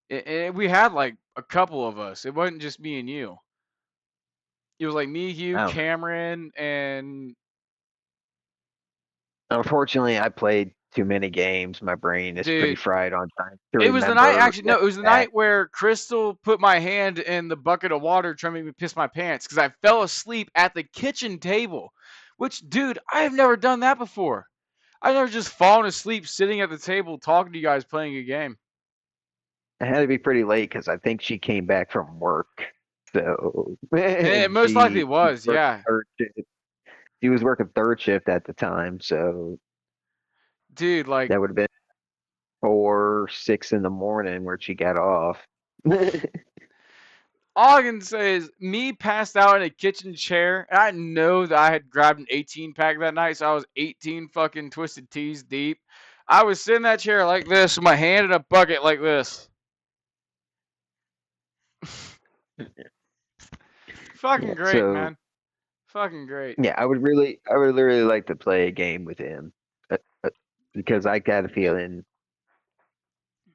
We had like a couple of us. It wasn't just me and you. It was like me, you, I don't know. Cameron, and Unfortunately, I played too many games. My brain is pretty dude, fried on trying to it was the night. remember Actually, no, what's it was the night that. where Crystal put my hand in the bucket of water, trying to make me piss my pants because I fell asleep at the kitchen table. Which, dude, I have never done that before. I've never just fallen asleep sitting at the table talking to you guys playing a game. It had to be pretty late because I think she came back from work. So And it and most likely she was, worked yeah. her shit. She was working third shift at the time, so Dude, like that would have been 4, 6 in the morning where she got off. all I can say is me passed out in a kitchen chair, and I know that I had grabbed an 18 pack that night, so I was 18 fucking twisted teas deep. I was sitting in that chair like this, with my hand in a bucket like this. Yeah, Fucking great, so man. Fucking great. yeah, I would really like to play a game with him uh, uh, because I got a feeling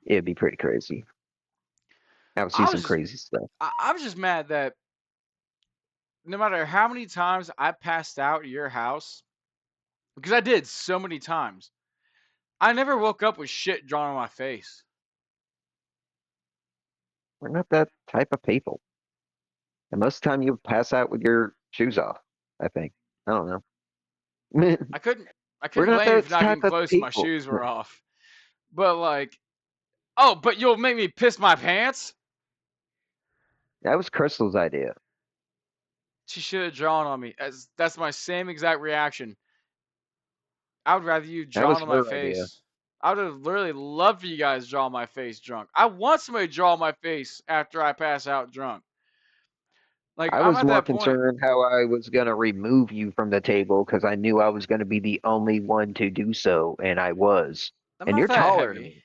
it'd be pretty crazy. I would see I some was just, crazy stuff. I was just mad that no matter how many times I passed out at your house, because I did so many times, I never woke up with shit drawn on my face. We're not that type of people. And most of the time you pass out with your shoes off, I think. I don't know. I couldn't, I We're couldn't not blame you that for not type getting of close. My people. shoes were off, but like, oh, but you'll make me piss my pants. That was Crystal's idea. She should have drawn on me. As that's my same exact reaction. I would rather you That draw was on my her idea. face. I would have literally loved for you guys to draw on my face drunk. I want somebody to draw on my face after I pass out drunk. Like I I'm was at more that point. concerned how I was going to remove you from the table because I knew I was going to be the only one to do so, and I was. I'm And not you're that taller than heavy. me.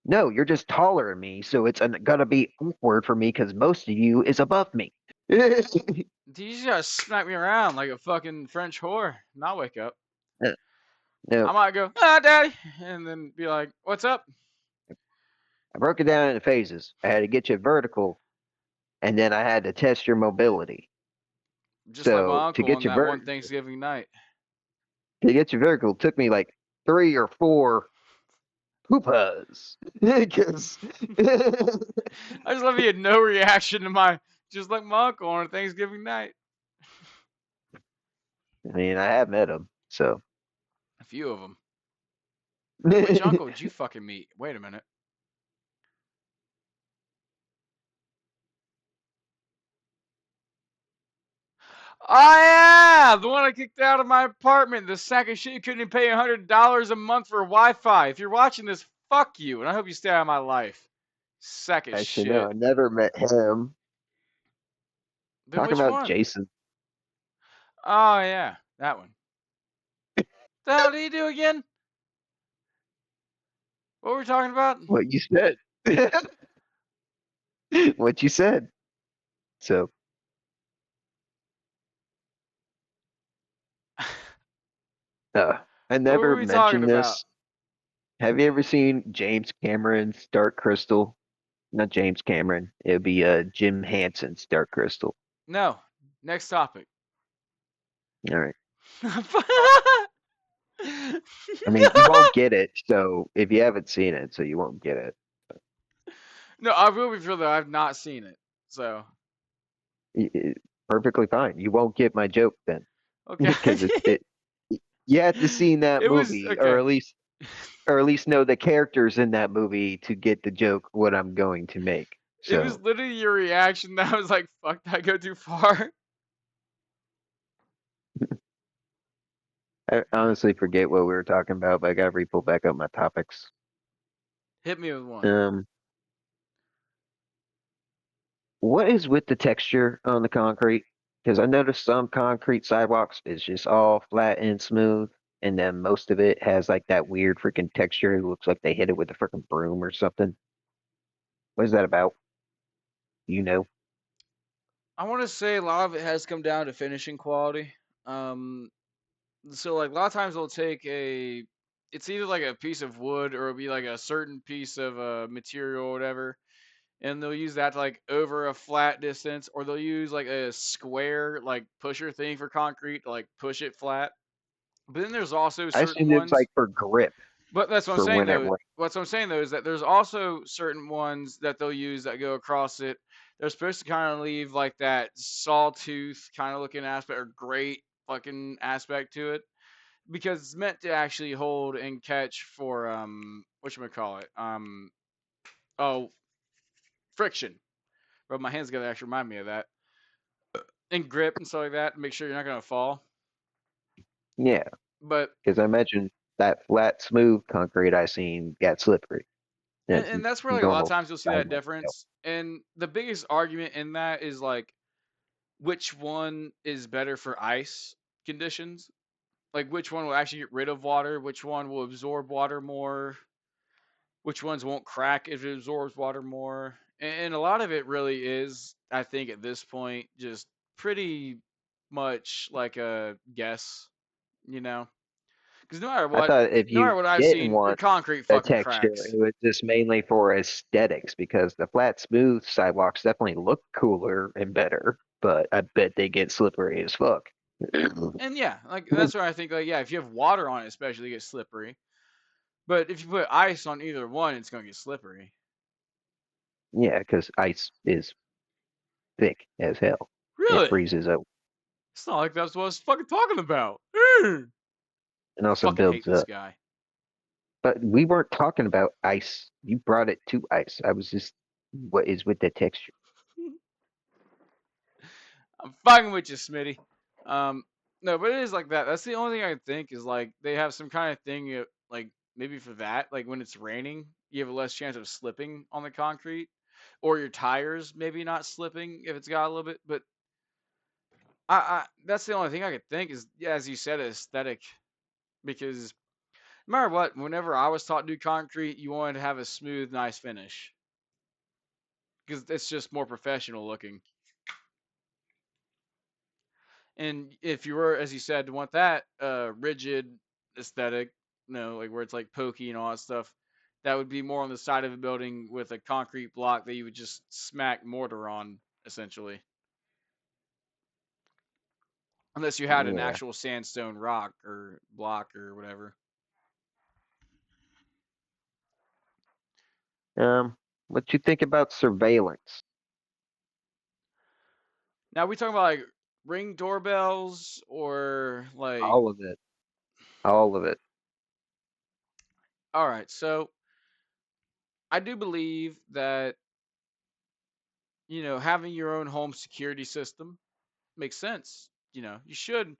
No, you're just taller than me, so it's going to be awkward for me because most of you is above me. You just gotta smack me around like a fucking French whore, and I'll wake up. No, I might go, ah, daddy, and then be like, what's up? I broke it down into phases. I had to get you vertical, and then I had to test your mobility. Just like So my uncle on that one Thanksgiving night. to get you vertical took me like 3 or 4 poopas. Because I just love you had no reaction to my, just like my uncle on a Thanksgiving night. I mean, I have met him, so A few of them. Which I uncle did you fucking meet? Wait a minute. Oh yeah, the one I kicked out of my apartment. The sack of shit you couldn't even pay $100 a month for Wi-Fi. If you're watching this, fuck you, and I hope you stay out of my life. Sack of actually no, shit. I never met him. Then Talking which about one? Jason, Oh yeah, that one. The hell did he do again? What were we talking about? what you said, what you said. So, uh, I What were never we talking mentioned about? this. Have you ever seen James Cameron's Dark Crystal? Not James Cameron. It would be Jim Hanson's Dark Crystal. No. Next topic. All right. I mean, you won't get it. So if you haven't seen it, so you won't get it. No, I will be sure that I've not seen it. So Perfectly fine. You won't get my joke then, okay. because it you have to see that It was movie, okay. or at least know the characters in that movie to get the joke what I'm going to make. It was So literally your reaction that I was like, "Fuck, did I go too far?" I honestly forget what we were talking about, but I gotta re-pull back up my topics. Hit me with one. Um, what is with the texture on the concrete? Because I noticed some concrete sidewalks is just all flat and smooth, and then most of it has like that weird freaking texture. It looks like they hit it with a freaking broom or something. What is that about? You know? I want to say a lot of it has come down to finishing quality. Um, so like a lot of times they'll take a, it's either like a piece of wood or it'll be like a certain piece of material or whatever, and they'll use that to like over a flat distance, or they'll use like a square like pusher thing for concrete to like push it flat. But then there's also I certain assumed it's ones. like for grip But that's what I'm for saying when it though. rains. What I'm saying though is that there's also certain ones that they'll use that go across it. They're supposed to kind of leave like that sawtooth kind of looking aspect or great fucking aspect to it because it's meant to actually hold and catch for whatchamacallit, oh, friction. Rub my hands together actually remind me of that. And grip and stuff like that to make sure you're not gonna fall. Yeah, But because I imagine that flat, smooth concrete I seen got slippery. That's and that's where like a lot of normal times you'll see that sidewalk. difference. And the biggest argument in that is like which one is better for ice conditions? Like which one will actually get rid of water, which one will absorb water more, which ones won't crack if it absorbs water more. And a lot of it really is, I think, at this point, just pretty much like a guess, you know? Because I thought if no matter you what I've didn't seen, the want concrete the fucking texture, it cracks. was just mainly for aesthetics because the flat, smooth sidewalks definitely look cooler and better, but I bet they get slippery as fuck. And yeah, like that's where I think, like, yeah, if you have water on it, especially, it gets slippery. But if you put ice on either one, it's gonna get slippery. Yeah, because ice is thick as hell. It Really? freezes up It's not like that's what I was fucking talking about. and also Fucking hate builds this up. guy. But we weren't talking about ice. You brought it to ice. I was just what is with the texture. I'm fucking with you, Smitty. Um, no, but it is like that. That's the only thing I think is like they have some kind of thing like maybe for that, like when it's raining, you have a less chance of slipping on the concrete, or your tires maybe not slipping if it's got a little bit. But I that's the only thing I could think is, yeah, as you said, aesthetic. Because no matter what, whenever I was taught to do concrete, you wanted to have a smooth, nice finish because it's just more professional looking. And if you were, as you said, want that rigid aesthetic, like where it's like pokey and all that stuff, that would be more on the side of a building with a concrete block that you would just smack mortar on, essentially. Unless you had an Yeah. actual sandstone rock or block or whatever. What you think about surveillance? Now we talking about like ring doorbells or like, All of it. All of it. all right, so I do believe that, having your own home security system makes sense. You should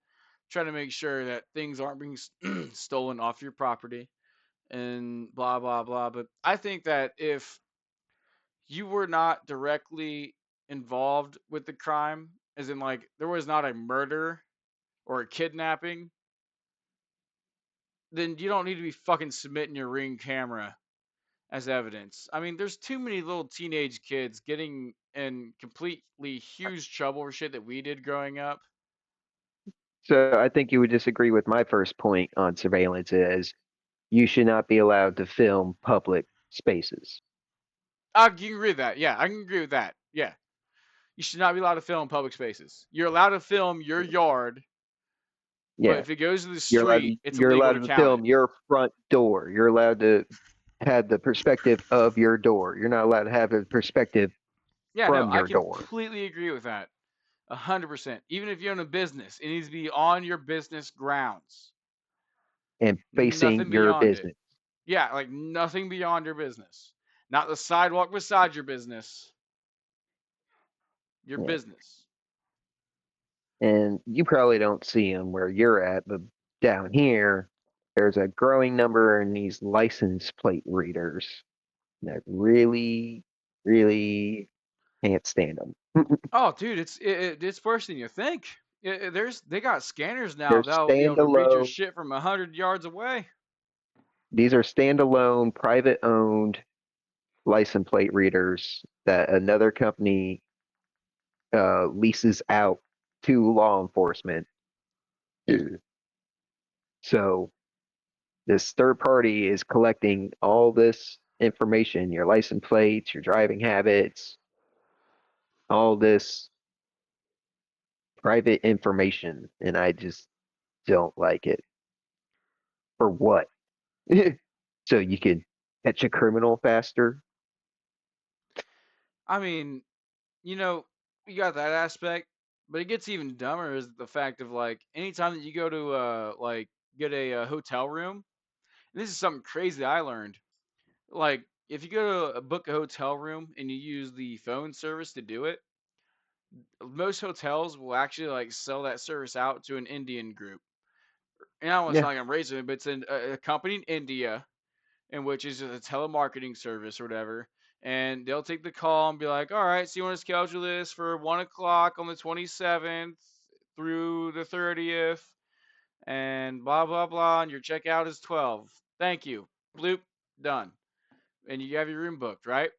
try to make sure that things aren't being stolen off your property and blah blah blah. But I think that if you were not directly involved with the crime, as in like there was not a murder or a kidnapping, then you don't need to be fucking submitting your ring camera as evidence. I mean, there's too many little teenage kids getting in completely huge trouble for shit that we did growing up. So I think you would disagree with my first point on surveillance is you should not be allowed to film public spaces. I can agree with that. Yeah, I can agree with that. Yeah. You should not be allowed to film in public spaces. You're allowed to film your yard, but Yeah. if it goes to the You're allowed street, it's you're illegal allowed to to count it. film your front door. You're allowed to have the perspective of your door. You're not allowed to have a perspective Yeah, no, from I your door completely agree with that. 100%. Even if you own a business, it needs to be on your business grounds. and facing Nothing your beyond it. business. Yeah, like nothing beyond your business. Not the sidewalk beside your business. Your Yeah. business. And you probably don't see them where you're at, but down here, there's a growing number in these license plate readers that really, really can't stand them. Oh, dude, it's worse than you think. They got scanners now They're that'll be able to read your standalone. shit from 100 yards away. These are standalone, private owned license plate readers that another company leases out to law enforcement. So this third party is collecting all this information, your license plates, your driving habits, all this private information, and I just don't like it. For what? So you can catch a criminal faster? I mean, you know, you got that aspect, but it gets even dumber is the fact of like anytime that you go to like get a, hotel room, and this is something crazy that I learned. Like if you go to book a hotel room and you use the phone service to do it, most hotels will actually like sell that service out to an Indian group. And I was Yeah. not like I'm racing it, but it's a company in India, in which is a telemarketing service or whatever. And they'll take the call and be like, all right, so you want to schedule this for 1 o'clock on the 27th through the 30th, and blah, blah, blah. And your checkout is 12. Thank you. Bloop, done. And you have your room booked, right?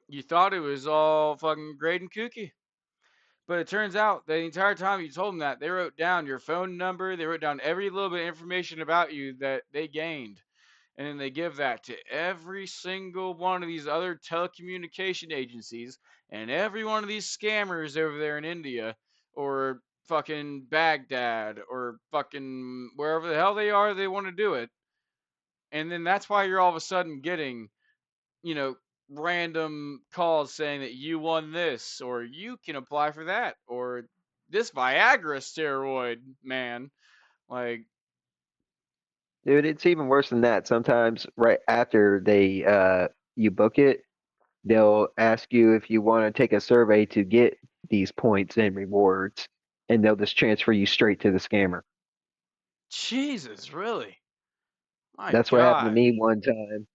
You thought it was all fucking great and kooky. But it turns out the entire time you told them that, they wrote down your phone number, they wrote down every little bit of information about you that they gained. And then they give that to every single one of these other telecommunication agencies and every one of these scammers over there in India or fucking Baghdad or fucking wherever the hell they are they want to do it. And then that's why you're all of a sudden getting, you know, random calls saying that you won this or you can apply for that or this Viagra steroid, man. Like, Dude, it's even worse than that. Sometimes right after they you book it, they'll ask you if you want to take a survey to get these points and rewards, and they'll just transfer you straight to the scammer. Jesus, really? My That's what happened to God. me one time.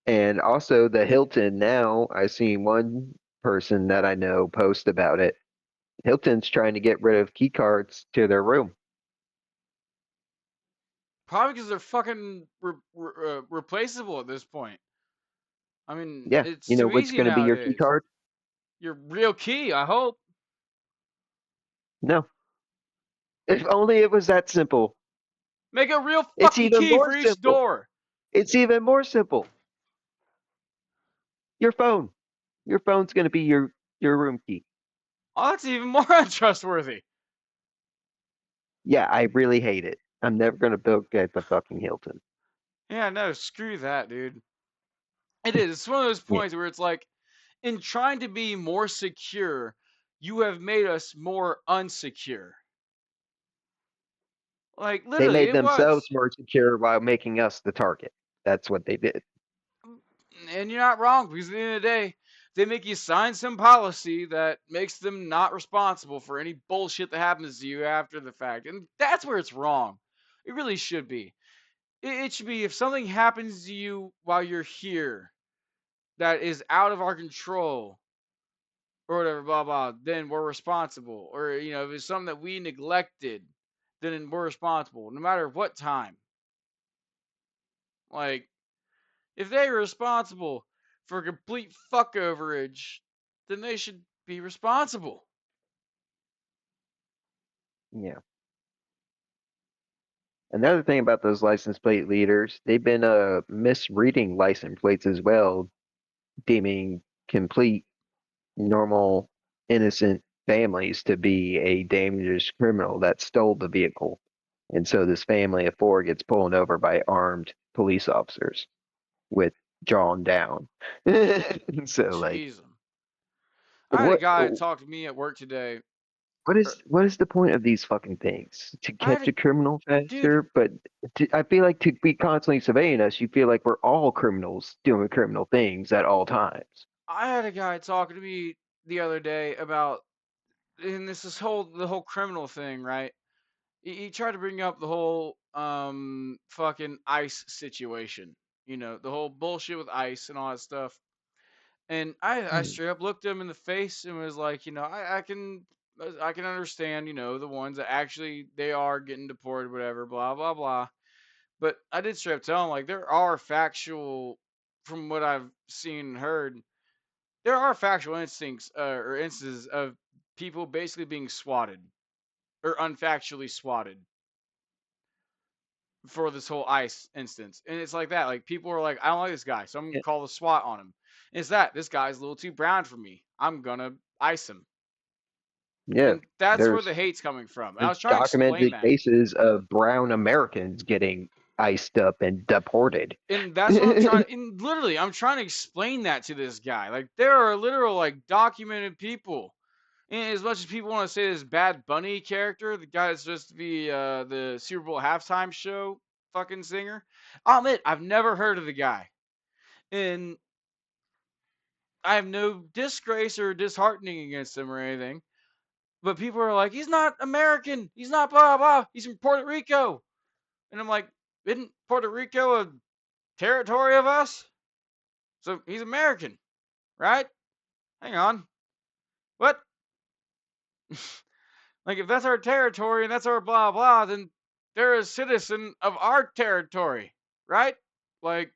And also the Hilton now, I seen one person that I know post about it. Hilton's trying to get rid of key cards to their room. Probably because they're fucking replaceable at this point. I mean, Yeah, it's you know too what's easy going to be your key nowadays. card? Your real key, I hope. No. If only it was that simple. Make a real It's fucking even key more for each simple. door. It's even more simple. Your phone. Your phone's going to be your room key. Oh, that's even more untrustworthy. Yeah, I really hate it. I'm never going to book at the fucking Hilton. Yeah, no, screw that, dude. It is. It's one of those Yeah, points where it's like, in trying to be more secure, you have made us more unsecure. Like, they literally, made it themselves was. more secure while making us the target. That's what they did. And you're not wrong because at the end of the day, they make you sign some policy that makes them not responsible for any bullshit that happens to you after the fact. And that's where it's wrong. It really should be. It should be if something happens to you while you're here that is out of our control or whatever, blah, blah, then we're responsible. Or, you know, if it's something that we neglected, then we're responsible no matter what time. Like, if they were responsible for complete fuck overage, then they should be responsible. Yeah. Another thing about those license plate leaders, they've been misreading license plates as well, deeming complete normal innocent families to be a dangerous criminal that stole the vehicle. And so this family of four gets pulled over by armed police officers with drawn down. So like Jeez. I had a what guy talk to me at work today. er, what is the point of these fucking things? To I had catch a a criminal dude. faster, but I feel like to be constantly surveilling us, you feel like we're all criminals doing criminal things at all times. I had a guy talking to me the other day about, and this whole the whole criminal thing, right? He tried to bring up the whole fucking ICE situation. You know, the whole bullshit with ICE and all that stuff. And I Hmm. straight up looked him in the face and was like, you know, I can understand, you know, the ones that actually they are getting deported, whatever, blah blah blah. But I did straight up tell him like there are factual, from what I've seen and heard, there are factual instincts or instances of people basically being swatted or unfactually swatted for this whole ICE instance. And it's like that. Like people are like, I don't like this guy, so I'm gonna Yeah, call the SWAT on him. And it's that this guy's a little too brown for me. I'm gonna ice him. yeah. And that's where There's the hate's coming from. And I there's was trying to explain documented that. cases of brown Americans getting iced up and deported. And that's what I'm trying, and literally I'm trying to explain that to this guy. Like there are literal like documented people. And as much as people want to say this Bad Bunny character, the guy that's supposed to be the Super Bowl halftime show fucking singer, I'll admit I've never heard of the guy. And I have no disgrace or disheartening against him or anything. But people are like, he's not American. He's not blah blah. He's from Puerto Rico. And I'm like, isn't Puerto Rico a territory of us? So he's American, right? Hang on. What? Like, if that's our territory and that's our blah blah, then they're a citizen of our territory, right? Like,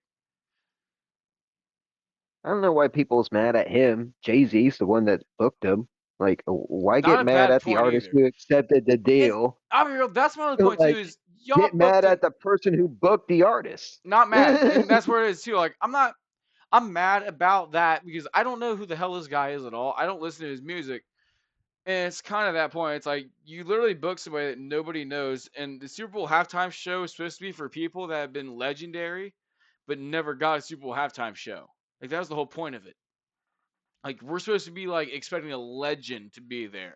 I don't know why people's mad at him. Jay-Z's the one that booked him. Like, why not get a mad bad at the point artist either. who accepted the And deal? I'll be real, that's my other point too, Like, is y'all get booked mad him at the person who booked the artist. not mad. And that's where it is too. Like, I'm mad about that because I don't know who the hell this guy is at all. I don't listen to his music. And it's kind of that point. It's like you literally book somebody that nobody knows, and the Super Bowl halftime show is supposed to be for people that have been legendary, but never got a Super Bowl halftime show. Like that was the whole point of it. Like we're supposed to be like expecting a legend to be there,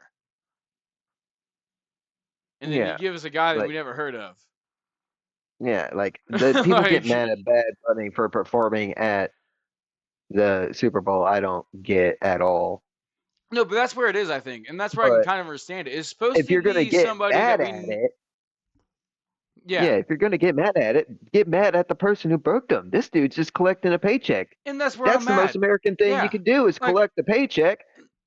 and then you Yeah, give us a guy that we like never heard of. yeah, like the people get Like mad at Bad Bunny for performing at the Super Bowl. I don't get at all. no, but that's where it is, I think, and that's where I can But kind of understand it. It's supposed if to you're gonna be get somebody that mad at we, it, yeah, yeah, if you're gonna get mad at it, get mad at the person who booked him. This dude's just collecting a paycheck. and that's where That's I'm the most mad. American thing you Yeah, can do is like collect a paycheck.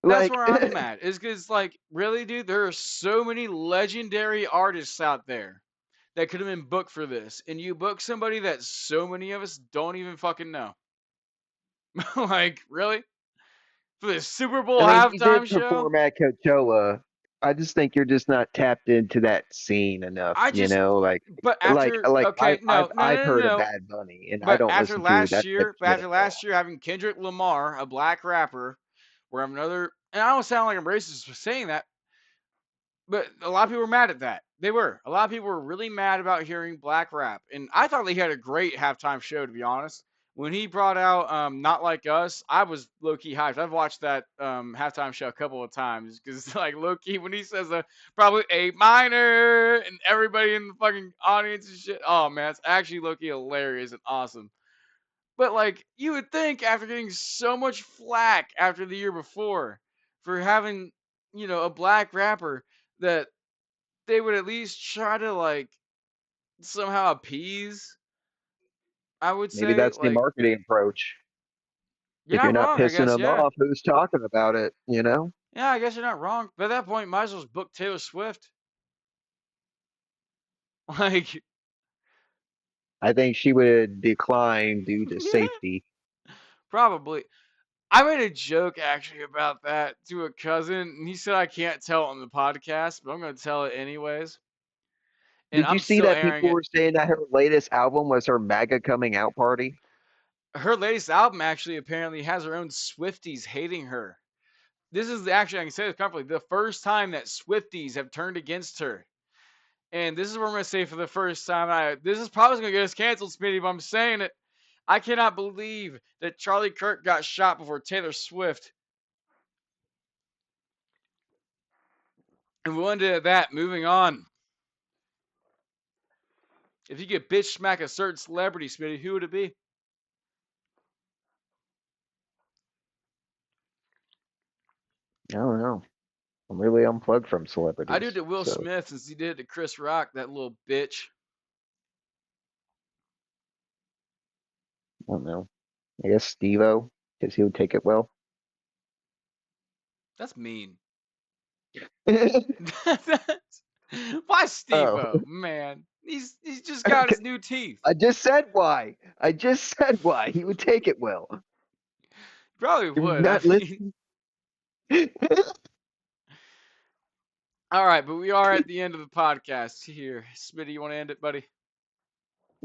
that's Like, where I'm mad. Is because like really, dude, there are so many legendary artists out there that could have been booked for this, and you book somebody that so many of us don't even fucking know. Like really, for the Super Bowl I mean, he halftime did show? perform at Coachella. I just think you're just not tapped into that scene enough, I you just, know? but after, I've okay, I've no, no, I've no, no, heard of no. Bad Bunny, and I But don't listen to that type of shit at after all. last year having Kendrick Lamar, a black rapper, where I'm another, and I don't sound like I'm racist for saying that, but a lot of people were mad at that. They were. A lot of people were really mad about hearing black rap, and I thought he had a great halftime show. To be honest, when he brought out "Not Like Us," I was low key hyped. I've watched that halftime show a couple of times because, like, low key when he says probably A minor and everybody in the fucking audience and shit. Oh man, it's actually low key hilarious and awesome. But like, you would think after getting so much flack after the year before for having, a black rapper that they would at least try to like somehow appease. I would Maybe say that's the like marketing approach. you're If you're not not wrong. I pissing guess them yeah, off, who's talking about it, you know? yeah. I guess you're not wrong. But at that point, might as well just book Taylor Swift. Like I think she would decline due to safety. probably. I made a joke actually about that to a cousin, and he said I can't tell it on the podcast, but I'm gonna tell it anyways. And Did you I'm see still that airing people it. were saying that her latest album was her MAGA coming out party? Her latest album actually apparently has her own Swifties hating her. This is actually, I can say this comfortably, the first time that Swifties have turned against her. And this is what I'm going to say for the first time. This is probably going to get us canceled, Smitty, but I'm saying it. I cannot believe that Charlie Kirk got shot before Taylor Swift. And we'll end it at that. Moving on. If you could bitch smack a certain celebrity, Smitty, who would it be? I don't know. I'm really unplugged from I do it celebrities, to Will so Smith since he did it to Chris Rock, that little bitch. I don't know. I guess Steve-O, because he would take it well. That's mean. Why Steve Oh, O? Man, he's just got his new teeth. I just said why. I just said why he would take it well. Probably You're would. I not mean, listening. all right, but we are at the end of the podcast here. Smitty, you want to end it, buddy?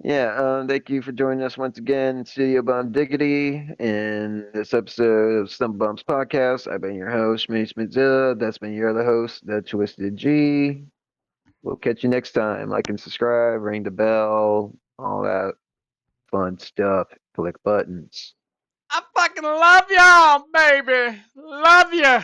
Yeah, thank you for joining us once again, Studio Bum Diggity, in this episode of StumbleBums Podcast. I've been your host, Minnie Smitzilla. That's been your other host, The Twisted G. We'll catch you next time. Like and subscribe, ring the bell, all that fun stuff. Click buttons. I fucking love y'all, baby. Love ya.